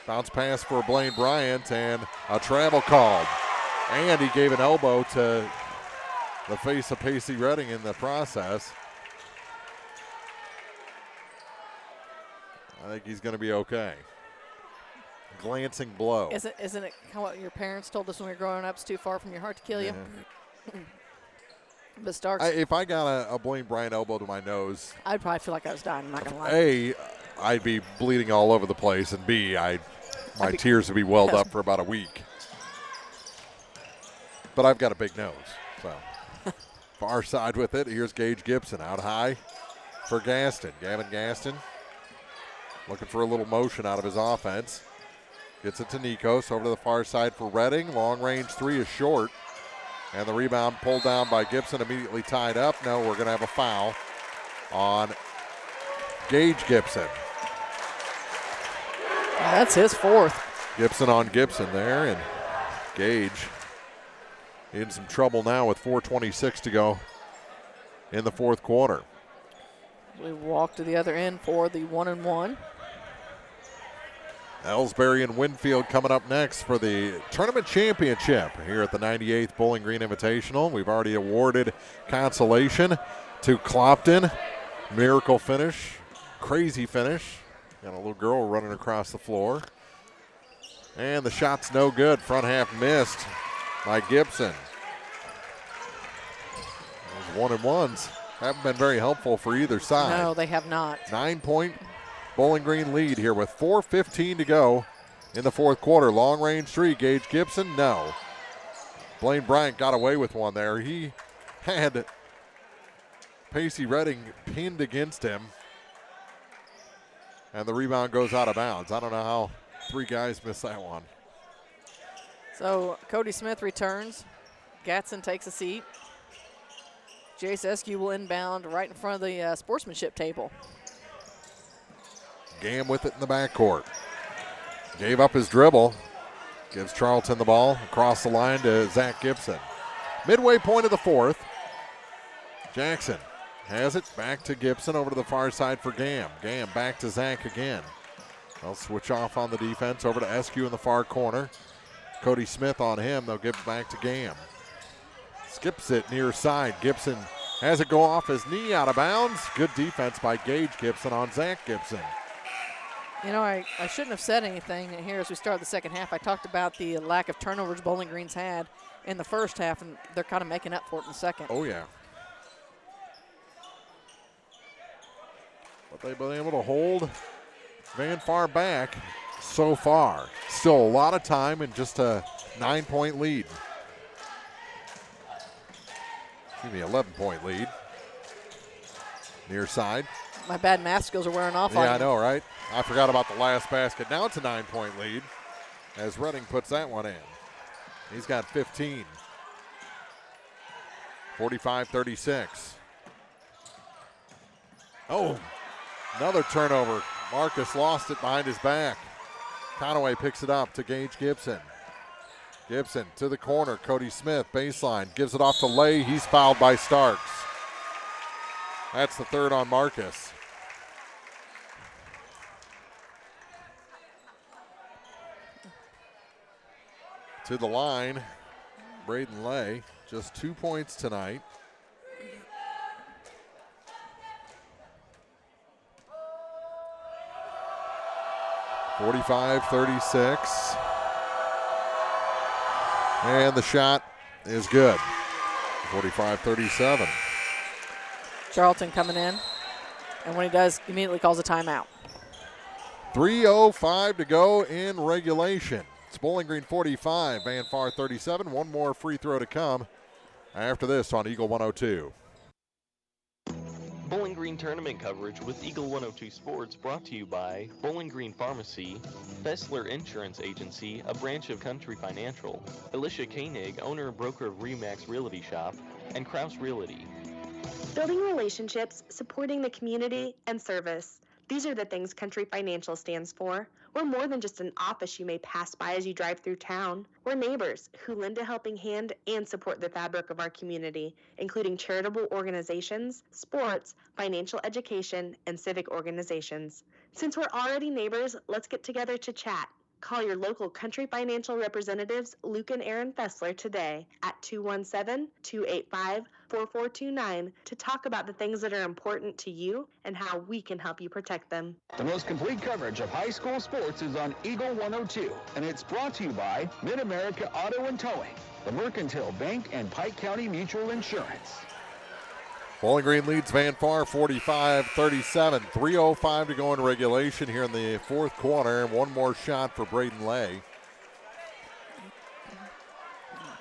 Bounce pass for Blaine Bryant and a travel called. And he gave an elbow to the face of Pacey Redding in the process. I think he's going to be okay. Glancing blow. Isn't it kind of what your parents told us when we were growing up? It's too far from your heart to kill you. But Starks. If I got a Blaine Bryant elbow to my nose, I'd probably feel like I was dying. I'm not going to lie. A, I'd be bleeding all over the place, and B, my tears would be welled up for about a week. But I've got a big nose, so. Far side with it. Here's Gage Gibson out high for Gaston. Gavin Gaston looking for a little motion out of his offense. Gets it to Nikos over to the far side for Redding. Long range three is short. And the rebound pulled down by Gibson, immediately tied up. No, we're going to have a foul on Gage Gibson. That's his fourth. Gibson on Gibson there, and Gage in some trouble now with 4:26 to go in the fourth quarter. We walk to the other end for the 1-and-1. Ellsbury and Winfield coming up next for the tournament championship here at the 98th Bowling Green Invitational. We've already awarded consolation to Clopton. Miracle finish, crazy finish. Got a little girl running across the floor. And the shot's no good. Front half missed by Gibson. Those 1-and-1s haven't been very helpful for either side. No, they have not. 9-point Bowling Green lead here with 4:15 to go in the fourth quarter. Long range three, Gage Gibson, no. Blaine Bryant got away with one there. He had Pacey Redding pinned against him. And the rebound goes out of bounds. I don't know how three guys missed that one. So Cody Smith returns. Gatson takes a seat. Jace Eskew will inbound right in front of the sportsmanship table. Gam with it in the backcourt. Gave up his dribble. Gives Charlton the ball across the line to Zach Gibson. Midway point of the fourth. Jackson has it back to Gibson over to the far side for Gam. Gam back to Zach again. They'll switch off on the defense over to Eskew in the far corner. Cody Smith on him. They'll give it back to Gam. Skips it near side. Gibson has it go off his knee out of bounds. Good defense by Gage Gibson on Zach Gibson. You know, I shouldn't have said anything here as we start the second half. I talked about the lack of turnovers Bowling Green's had in the first half, and they're kind of making up for it in the second. Oh, yeah. But they've been able to hold Van Far back so far. Still a lot of time and just a 9-point lead. Excuse me, 11-point lead. Near side. My bad math skills are wearing off on Yeah, you. I know, right? I forgot about the last basket. Now it's a 9-point lead as Redding puts that one in. He's got 15. 45-36. Oh, another turnover. Marcus lost it behind his back. Conaway picks it up to Gage Gibson. Gibson to the corner. Cody Smith, baseline, gives it off to Lay. He's fouled by Starks. That's the third on Marcus. To the line, Braden Lay, just 2 points tonight. (45-36). And the shot is good. 45-37. Charlton coming in, and when he does, immediately calls a timeout. 3:05 to go in regulation. It's Bowling Green 45, Van Far 37. One more free throw to come after this on Eagle 102. Bowling Green tournament coverage with Eagle 102 Sports brought to you by Bowling Green Pharmacy, Fessler Insurance Agency, a branch of Country Financial, Alicia Koenig, owner and broker of Remax Realty Shop, and Kraus Realty. Building relationships, supporting the community, and service. These are the things Country Financial stands for. We're more than just an office you may pass by as you drive through town. We're neighbors who lend a helping hand and support the fabric of our community, including charitable organizations, sports, financial education, and civic organizations. Since we're already neighbors, let's get together to chat. Call your local Country Financial representatives, Luke and Aaron Fessler, today at 217-285-4429 to talk about the things that are important to you and how we can help you protect them. The most complete coverage of high school sports is on Eagle 102, and it's brought to you by Mid-America Auto and Towing, the Mercantile Bank, and Pike County Mutual Insurance. Bowling Green leads Van Far 45-37. 3:05 to go in regulation here in the fourth quarter. One more shot for Braden Lay.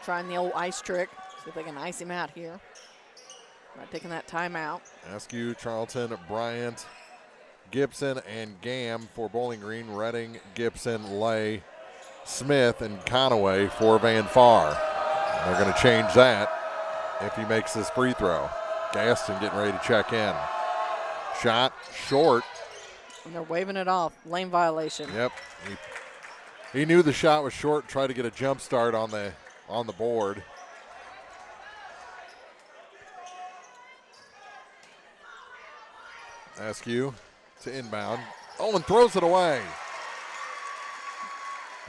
Trying the old ice trick. See if they can ice him out here. Not taking that timeout. Askew, Charlton, Bryant, Gibson, and Gam for Bowling Green. Redding, Gibson, Lay, Smith, and Conaway for Van Far. And they're going to change that if he makes this free throw. Gaston getting ready to check in. Shot short. And they're waving it off. Lane violation. Yep. He knew the shot was short, tried to get a jump start on the board. Askew to inbound. Oh, and throws it away.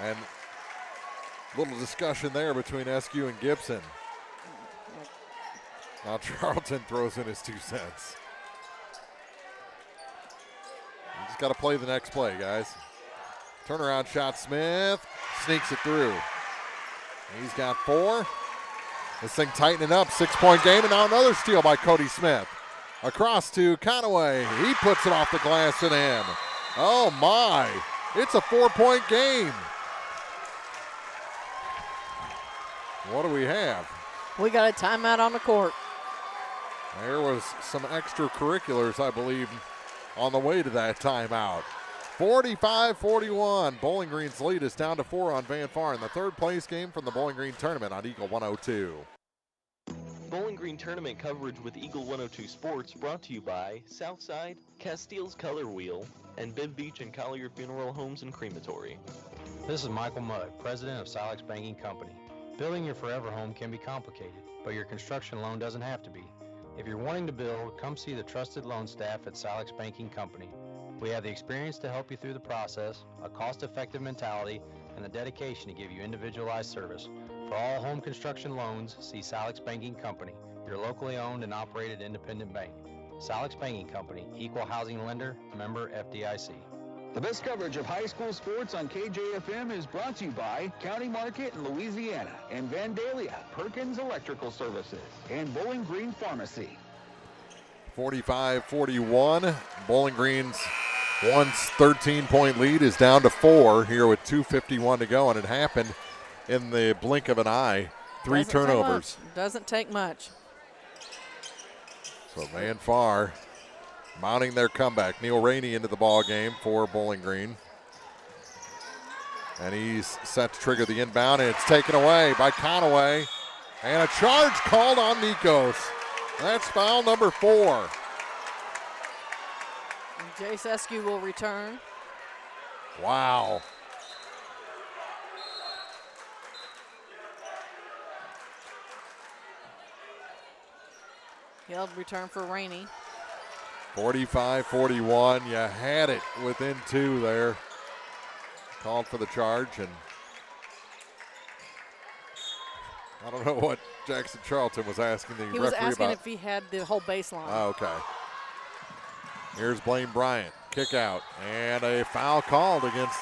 And a little discussion there between Askew and Gibson. Now Charlton throws in his 2 cents. You just got to play the next play, guys. Turnaround shot, Smith sneaks it through. He's got 4. This thing tightening up, 6-point game, and now another steal by Cody Smith. Across to Conaway. He puts it off the glass and in. Oh my, it's a 4-point game. What do we have? We got a timeout on the court. There was some extracurriculars, I believe, on the way to that timeout. 45-41. Bowling Green's lead is down to 4 on Van Far in the third place game from the Bowling Green tournament on Eagle 102. Bowling Green tournament coverage with Eagle 102 Sports brought to you by Southside, Castile's Color Wheel, and Bibb Beach and Collier Funeral Homes and Crematory. This is Michael Mudd, president of Silex Banking Company. Building your forever home can be complicated, but your construction loan doesn't have to be. If you're wanting to build, come see the trusted loan staff at Silex Banking Company. We have the experience to help you through the process, a cost-effective mentality, and the dedication to give you individualized service. For all home construction loans, see Silex Banking Company, your locally owned and operated independent bank. Silex Banking Company, equal housing lender, member FDIC. The best coverage of high school sports on KJFM is brought to you by County Market in Louisiana and Vandalia, Perkins Electrical Services, and Bowling Green Pharmacy. 45-41. Bowling Green's once 13-point lead is down to 4 here with 2:51 to go, and it happened in the blink of an eye. 3 turnovers. Doesn't take much. So Van Far mounting their comeback. Neil Rainey into the ball game for Bowling Green. And he's set to trigger the inbound, and it's taken away by Conaway. And a charge called on Nikos. That's foul number 4. And Jace Eskew will return. Wow. He'll return for Rainey. 45-41. You had it within 2 there. Called for the charge, and I don't know what Jackson Charlton was asking the referee about. He was asking if he had the whole baseline. Oh, okay. Here's Blaine Bryant. Kick out. And a foul called against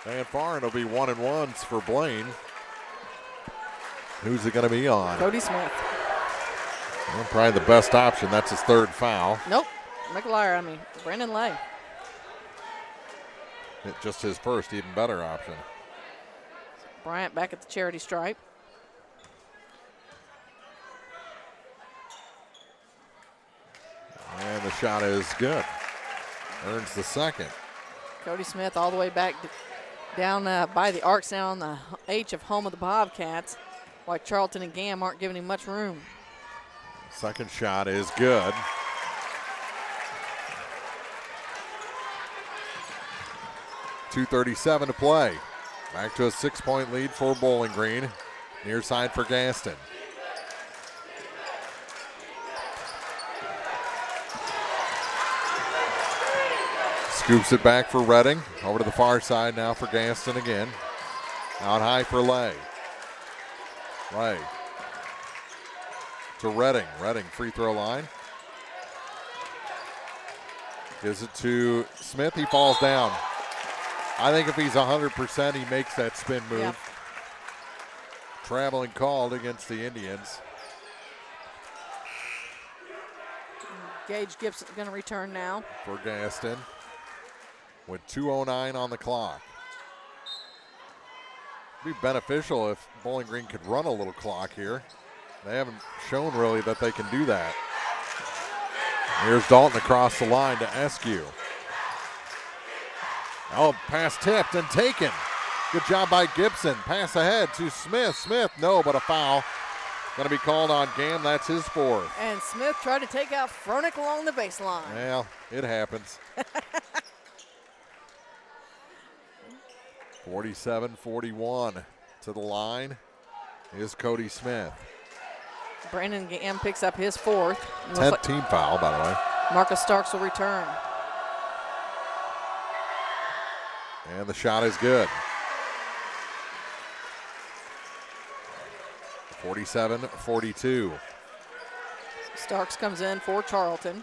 Van Far, and it'll be 1-and-1s for Blaine. Who's it going to be on? Cody Smith. Well, probably the best option. That's his 3rd foul. Nope. Brandon Lay. Just his first, even better option. Bryant back at the charity stripe. And the shot is good. Earns the second. Cody Smith all the way back down by the arcs down on the H of home of the Bobcats, while Charlton and Gam aren't giving him much room. Second shot is good. .237 to play. Back to a 6-point lead for Bowling Green. Near side for Gaston. Scoops it back for Redding. Over to the far side now for Gaston again. Out high for Lay. Lay to Redding. Redding free throw line. Gives it to Smith. He falls down. I think if he's 100%, he makes that spin move. Yep. Traveling called against the Indians. Gage Gibson going to return now. For Gaston. With 2:09 on the clock. It'd be beneficial if Bowling Green could run a little clock here. They haven't shown really that they can do that. Here's Dalton across the line to Eskew. Oh, pass tipped and taken. Good job by Gibson. Pass ahead to Smith. Smith, no, but a foul. Going to be called on Gam. That's his fourth. And Smith tried to take out Fronick along the baseline. Well, it happens. 47-41 to the line is Cody Smith. Brandon Gam picks up his fourth. 10th team foul, by the way. Marcus Starks will return. And the shot is good. 47-42. Starks comes in for Charlton.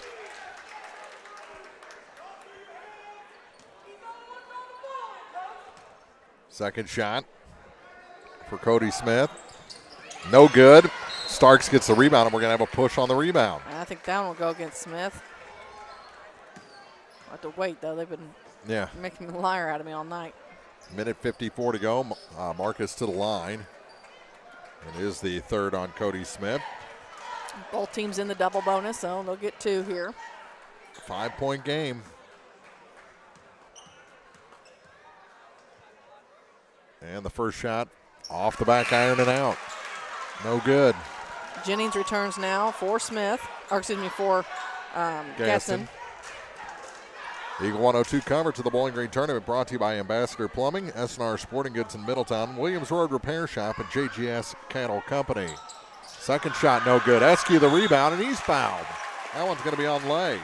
Second shot for Cody Smith. No good. Starks gets the rebound, and we're going to have a push on the rebound. I think that one will go against Smith. I'll have to wait, though. They've been making a liar out of me all night. Minute 54 to go. Marcus to the line. It is the third on Cody Smith. Both teams in the double bonus, so they'll get two here. 5-point game. And the first shot off the back iron and out. No good. Jennings returns now for Smith, or excuse me, for Gaston. Eagle 102 coverage of the Bowling Green Tournament brought to you by Ambassador Plumbing, S&R Sporting Goods in Middletown, Williams Road Repair Shop, and JGS Cattle Company. Second shot, no good. Eskew the rebound, and he's fouled. That one's going to be on Lay.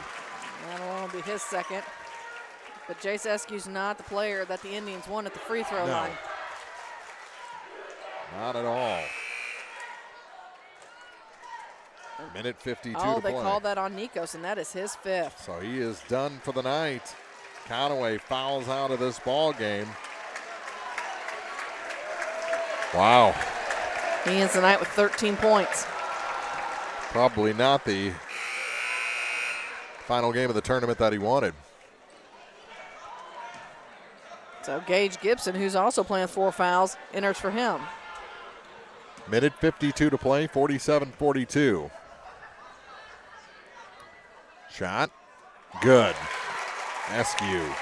That'll be his second. But Jace Eskew's not the player that the Indians won at the free throw line. Not at all. Minute 52 to play. Oh, they called that on Nikos, and that is his fifth. So he is done for the night. Conaway fouls out of this ball game. Wow. He ends the night with 13 points. Probably not the final game of the tournament that he wanted. So Gage Gibson, who's also playing 4 fouls, enters for him. Minute 52 to play, 47-42. Shot, good. Eskew.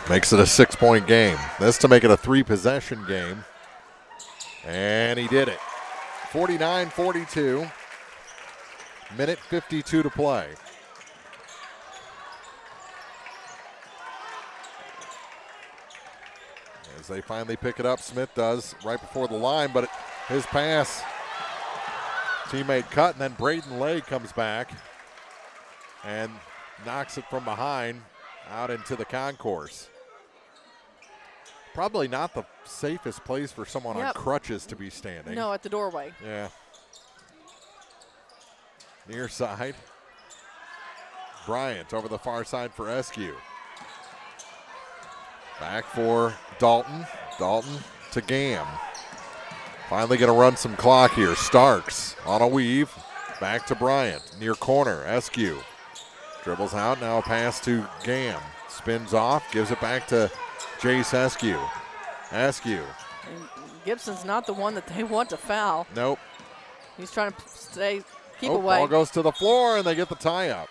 Makes it a 6-point game. This to make it a 3-possession game. And he did it. 49-42. Minute 52 to play. As they finally pick it up, Smith does right before the line, but his pass, teammate cut, and then Braden Lay comes back and knocks it from behind out into the concourse. Probably not the safest place for someone on crutches to be standing. No, at the doorway. Yeah. Near side. Bryant over the far side for Eskew. Back for Dalton. Dalton to Gam. Finally going to run some clock here. Starks on a weave. Back to Bryant. Near corner. Eskew. Dribbles out, now a pass to Gam. Spins off, gives it back to Jace Askew. Askew. And Gibson's not the one that they want to foul. Nope. He's trying to keep away. Ball goes to the floor, and they get the tie-up.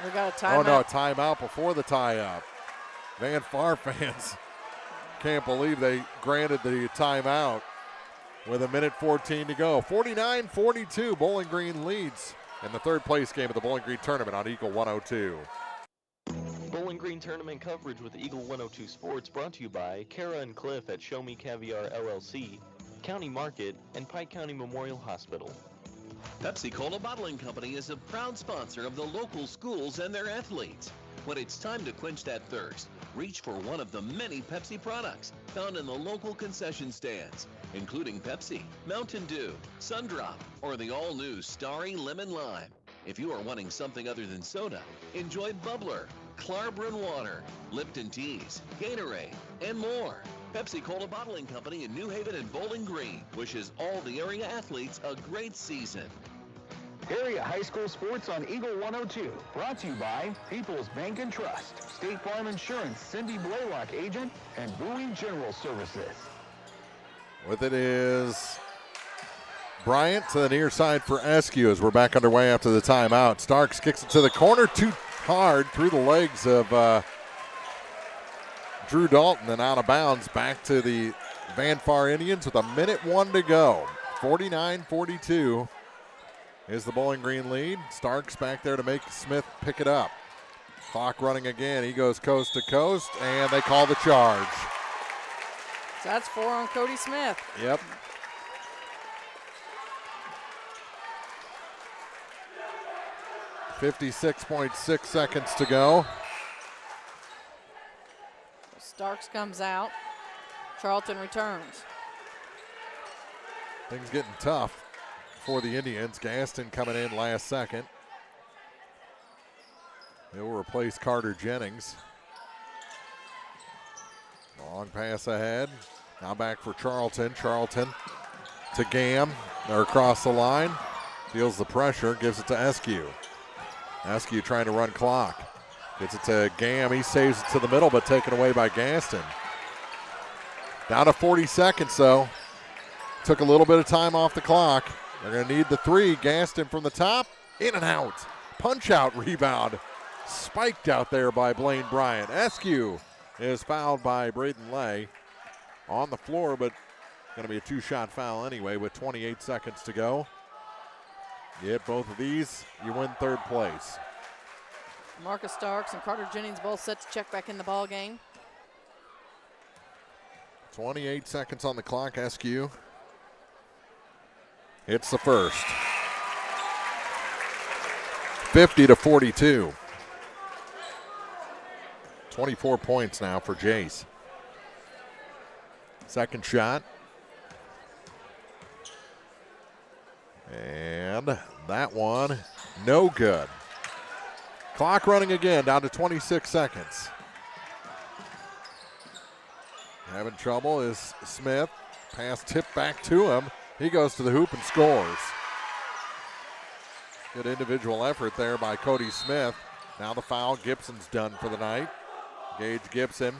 We got a timeout. Oh, no, a timeout before the tie-up. Van Far fans can't believe they granted the timeout with 1:14 to go. 49-42, Bowling Green leads in the third place game of the Bowling Green tournament on Eagle 102. Bowling Green tournament coverage with Eagle 102 Sports brought to you by Kara and Cliff at Show Me Caviar LLC, County Market, and Pike County Memorial Hospital. Pepsi-Cola Bottling Company is a proud sponsor of the local schools and their athletes. When it's time to quench that thirst, reach for one of the many Pepsi products found in the local concession stands, including Pepsi, Mountain Dew, Sundrop, or the all-new Starry Lemon Lime. If you are wanting something other than soda, enjoy Bubbler, Clarbrun Water, Lipton Teas, Gatorade, and more. Pepsi-Cola Bottling Company in New Haven and Bowling Green wishes all the area athletes a great season. Area high school sports on Eagle 102. Brought to you by People's Bank and Trust, State Farm Insurance, Cindy Blaylock agent, and Bowie General Services. With it is Bryant to the near side for Askew as we're back underway after the timeout. Starks kicks it to the corner, too hard through the legs of Drew Dalton and out of bounds. Back to the Van Far Indians with 1:01 to go. 49-42 is the Bowling Green lead. Starks back there to make Smith pick it up. Clock running again. He goes coast to coast, and they call the charge. So that's 4 on Cody Smith. Yep. .6 seconds to go. Starks comes out. Charlton returns. Things getting tough for the Indians. Gaston coming in last second. He'll replace Carter Jennings. Long pass ahead. Now back for Charlton. Charlton to Gam. They're across the line. Feels the pressure. Gives it to Askew. Askew trying to run clock. Gets it to Gam. He saves it to the middle, but taken away by Gaston. Down to 40 seconds, though. Took a little bit of time off the clock. They're going to need the three. Gaston from the top. In and out. Punch-out rebound. Spiked out there by Blaine Bryant. Askew is fouled by Braden Lay. On the floor, but going to be a two-shot foul anyway with 28 seconds to go. You hit both of these, you win third place. Marcus Starks and Carter Jennings both set to check back in the ball game. 28 seconds on the clock. Askew hits the first. 50-42. 24 points now for Jace. Second shot. And that one, no good. Clock running again, down to 26 seconds. Having trouble is Smith. Pass tipped back to him. He goes to the hoop and scores. Good individual effort there by Cody Smith. Now the foul. Gibson's done for the night. Gage Gibson.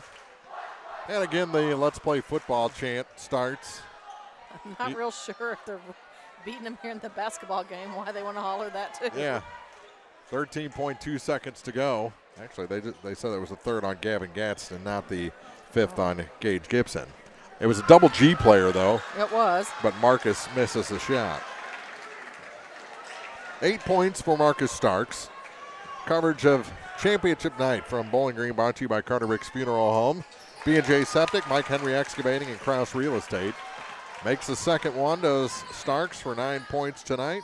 And again, the Let's Play Football chant starts. I'm not real sure if they're beating him here in the basketball game, why they want to holler that too. Yeah. 13.2 seconds to go. Actually, they said it was a third on Gavin Gadsden, not the fifth on Gage Gibson. It was a double G player, though. It was. But Marcus misses the shot. 8 points for Marcus Starks. Coverage of championship night from Bowling Green brought to you by Carter Ricks Funeral Home, B&J Septic, Mike Henry Excavating, and Krause Real Estate. Makes the second one, does Starks for 9 points tonight.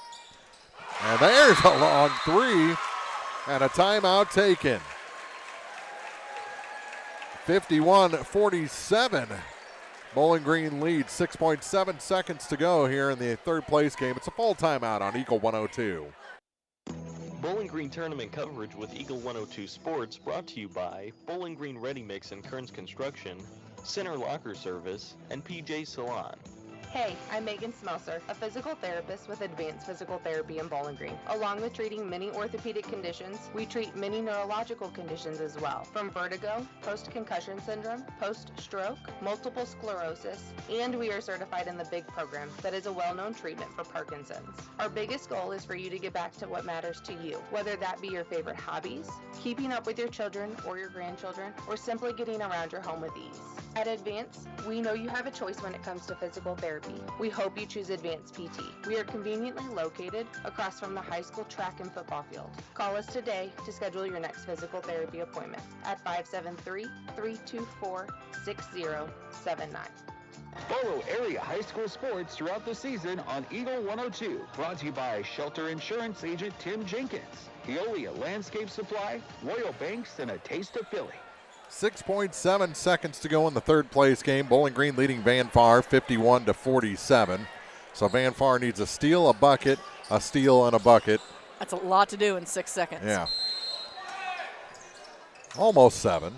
And there's a long three and a timeout taken. 51-47. Bowling Green leads. 6.7 seconds to go here in the third place game. It's a full timeout on Eagle 102. Bowling Green tournament coverage with Eagle 102 Sports brought to you by Bowling Green Ready Mix and Kearns Construction, Center Locker Service, and PJ Salon. Hey, I'm Megan Smelser, a physical therapist with Advanced Physical Therapy in Bowling Green. Along with treating many orthopedic conditions, we treat many neurological conditions as well, from vertigo, post-concussion syndrome, post-stroke, multiple sclerosis, and we are certified in the BIG program that is a well-known treatment for Parkinson's. Our biggest goal is for you to get back to what matters to you, whether that be your favorite hobbies, keeping up with your children or your grandchildren, or simply getting around your home with ease. At Advance, we know you have a choice when it comes to physical therapy. We hope you choose Advance PT. We are conveniently located across from the high school track and football field. Call us today to schedule your next physical therapy appointment at 573-324-6079. Follow area high school sports throughout the season on Eagle 102. Brought to you by Shelter Insurance Agent Tim Jenkins, Veolia Landscape Supply, Royal Banks, and a taste of Philly. 6.7 seconds to go in the third place game. Bowling Green leading Van Far 51-47. So Van Far needs a steal, a bucket, a steal, and a bucket. That's a lot to do in 6 seconds. Yeah. Almost 7.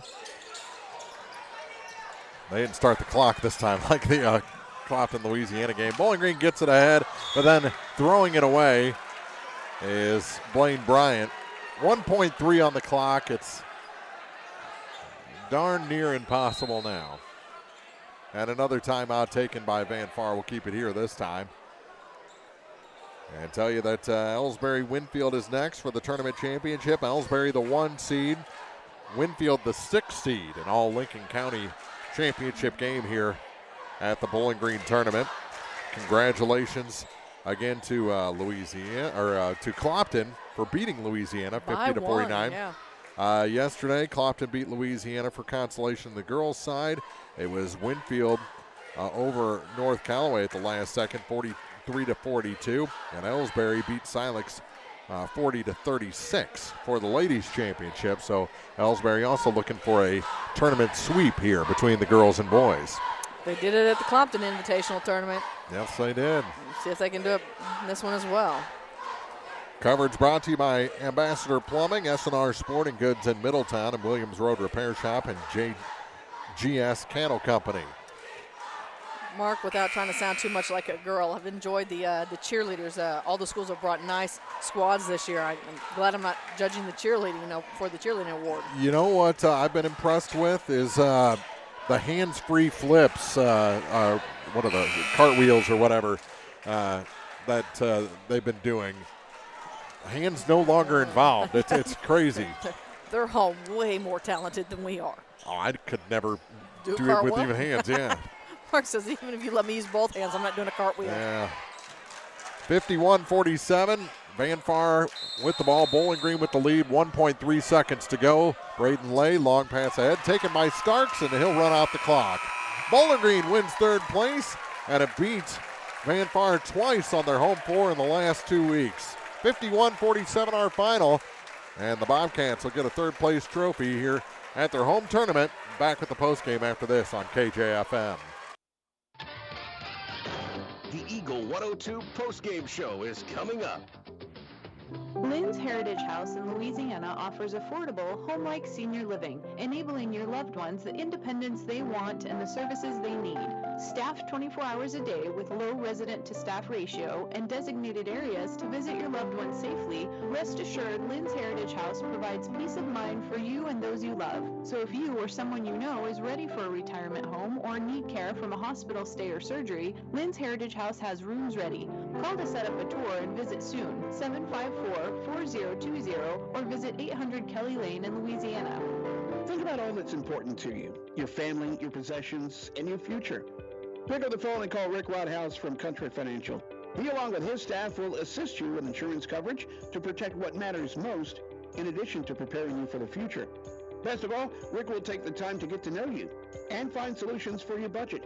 They didn't start the clock this time like the Clopton, Louisiana game. Bowling Green gets it ahead, but then throwing it away is Blaine Bryant. 1.3 on the clock. It's darn near impossible now. And another timeout taken by Van Far. We'll keep it here this time. And tell you that Ellsbury-Winfield is next for the tournament championship. Ellsbury the 1 seed. Winfield the 6 seed. An all Lincoln County championship game here at the Bowling Green tournament. Congratulations again to to Clopton for beating Louisiana 50-49. Yeah. Yesterday, Clopton beat Louisiana for consolation on the girls' side. It was Winfield over North Callaway at the last second, 43-42. And Ellsbury beat Silex 40-36 for the ladies' championship. So Ellsbury also looking for a tournament sweep here between the girls and boys. They did it at the Clopton Invitational Tournament. Yes, they did. Let's see if they can do it in this one as well. Coverage brought to you by Ambassador Plumbing, S&R Sporting Goods in Middletown, and Williams Road Repair Shop, and JGS Candle Company. Mark, without trying to sound too much like a girl, I've enjoyed the cheerleaders. All the schools have brought nice squads this year. I'm glad I'm not judging the cheerleading, for the cheerleading award. You know what I've been impressed with is the hands-free flips, what are the cartwheels or whatever that they've been doing. Hands no longer involved. It's crazy. They're all way more talented than we are. Oh, I could never do it cartwheel? with even hands, yeah. Mark says even if you let me use both hands, I'm not doing a cartwheel. Yeah. 51-47. Van Far with the ball. Bowling Green with the lead. 1.3 seconds to go. Braden Lay, long pass ahead, taken by Starks, and he'll run out the clock. Bowling Green wins third place, and it beats Van Far twice on their home floor in the last 2 weeks. 51-47 our final, and the Bobcats will get a third place trophy here at their home tournament. Back with the postgame after this on KJFM. The Eagle 102 postgame show is coming up. Lynn's Heritage House in Louisiana offers affordable, home-like senior living, enabling your loved ones the independence they want and the services they need. Staffed 24 hours a day with low resident-to-staff ratio and designated areas to visit your loved ones safely, rest assured Lynn's Heritage House provides peace of mind for you and those you love. So if you or someone you know is ready for a retirement home or need care from a hospital stay or surgery, Lynn's Heritage House has rooms ready. Call to set up a tour and visit soon, 754-4020, or visit 800 Kelly Lane in Louisiana. Think about all that's important to you, your family, your possessions, and your future. Pick up the phone and call Rick Whitehouse from Country Financial. He, along with his staff, will assist you with insurance coverage to protect what matters most, in addition to preparing you for the future. Best of all, Rick will take the time to get to know you and find solutions for your budget.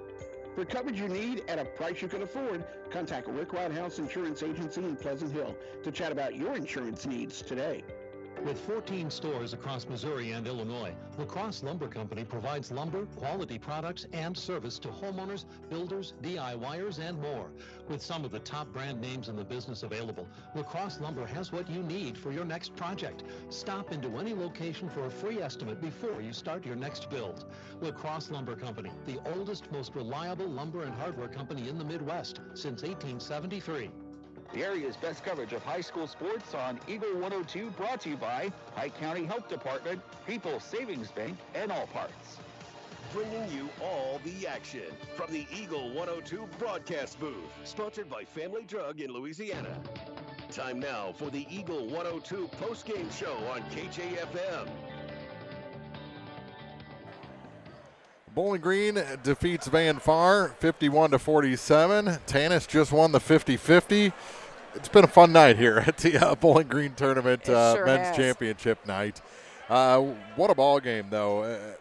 For coverage you need at a price you can afford, contact Rick Whitehouse Insurance Agency in Pleasant Hill to chat about your insurance needs today. With 14 stores across Missouri and Illinois, La Crosse Lumber Company provides lumber, quality products, and service to homeowners, builders, DIYers, and more. With some of the top brand names in the business available, La Crosse Lumber has what you need for your next project. Stop into any location for a free estimate before you start your next build. La Crosse Lumber Company, the oldest, most reliable lumber and hardware company in the Midwest since 1873. The area's best coverage of high school sports on Eagle 102, brought to you by Pike County Health Department, People's Savings Bank, and All Parts. Bringing you all the action from the Eagle 102 broadcast booth, sponsored by Family Drug in Louisiana. Time now for the Eagle 102 post-game show on KJFM. Bowling Green defeats Van Far 51-47. Tanis just won the 50-50. It's been a fun night here at the Bowling Green Tournament men's championship night. What a ball game, though.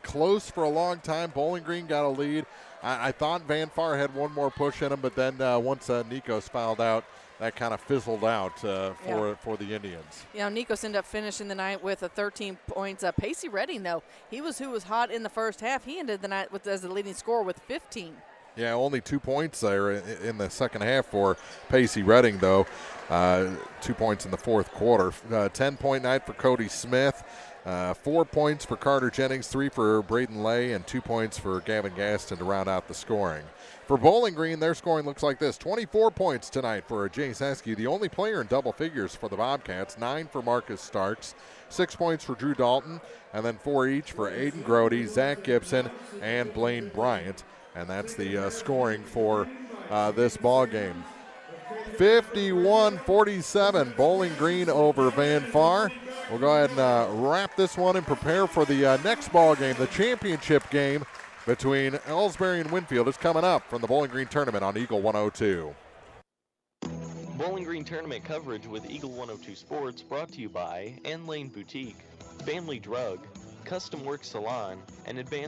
Close for a long time. Bowling Green got a lead. I thought Van Far had one more push in him, but then once Nikos fouled out, that kind of fizzled out for the Indians. Yeah, Nikos ended up finishing the night with 13 points. Pacey Redding, though, he was who was hot in the first half. He ended the night as the leading scorer with 15. Yeah, only 2 points there in the second half for Pacey Redding, though. 2 points in the fourth quarter. 10-point night for Cody Smith. 4 points for Carter Jennings, 3 for Braden Lay, and 2 points for Gavin Gaston to round out the scoring. For Bowling Green, their scoring looks like this. 24 points tonight for Jace Eskew, the only player in double figures for the Bobcats. 9 for Marcus Starks, 6 points for Drew Dalton, and then 4 each for Aiden Grody, Zach Gibson, and Blaine Bryant. And that's the scoring for this ball game. 51-47, Bowling Green over Van Far. We'll go ahead and wrap this one and prepare for the next ball game, the championship game between Ellsbury and Winfield is coming up from the Bowling Green Tournament on Eagle 102. Bowling Green Tournament coverage with Eagle 102 Sports brought to you by N Lane Boutique, Family Drug, Custom Work Salon, and Advanced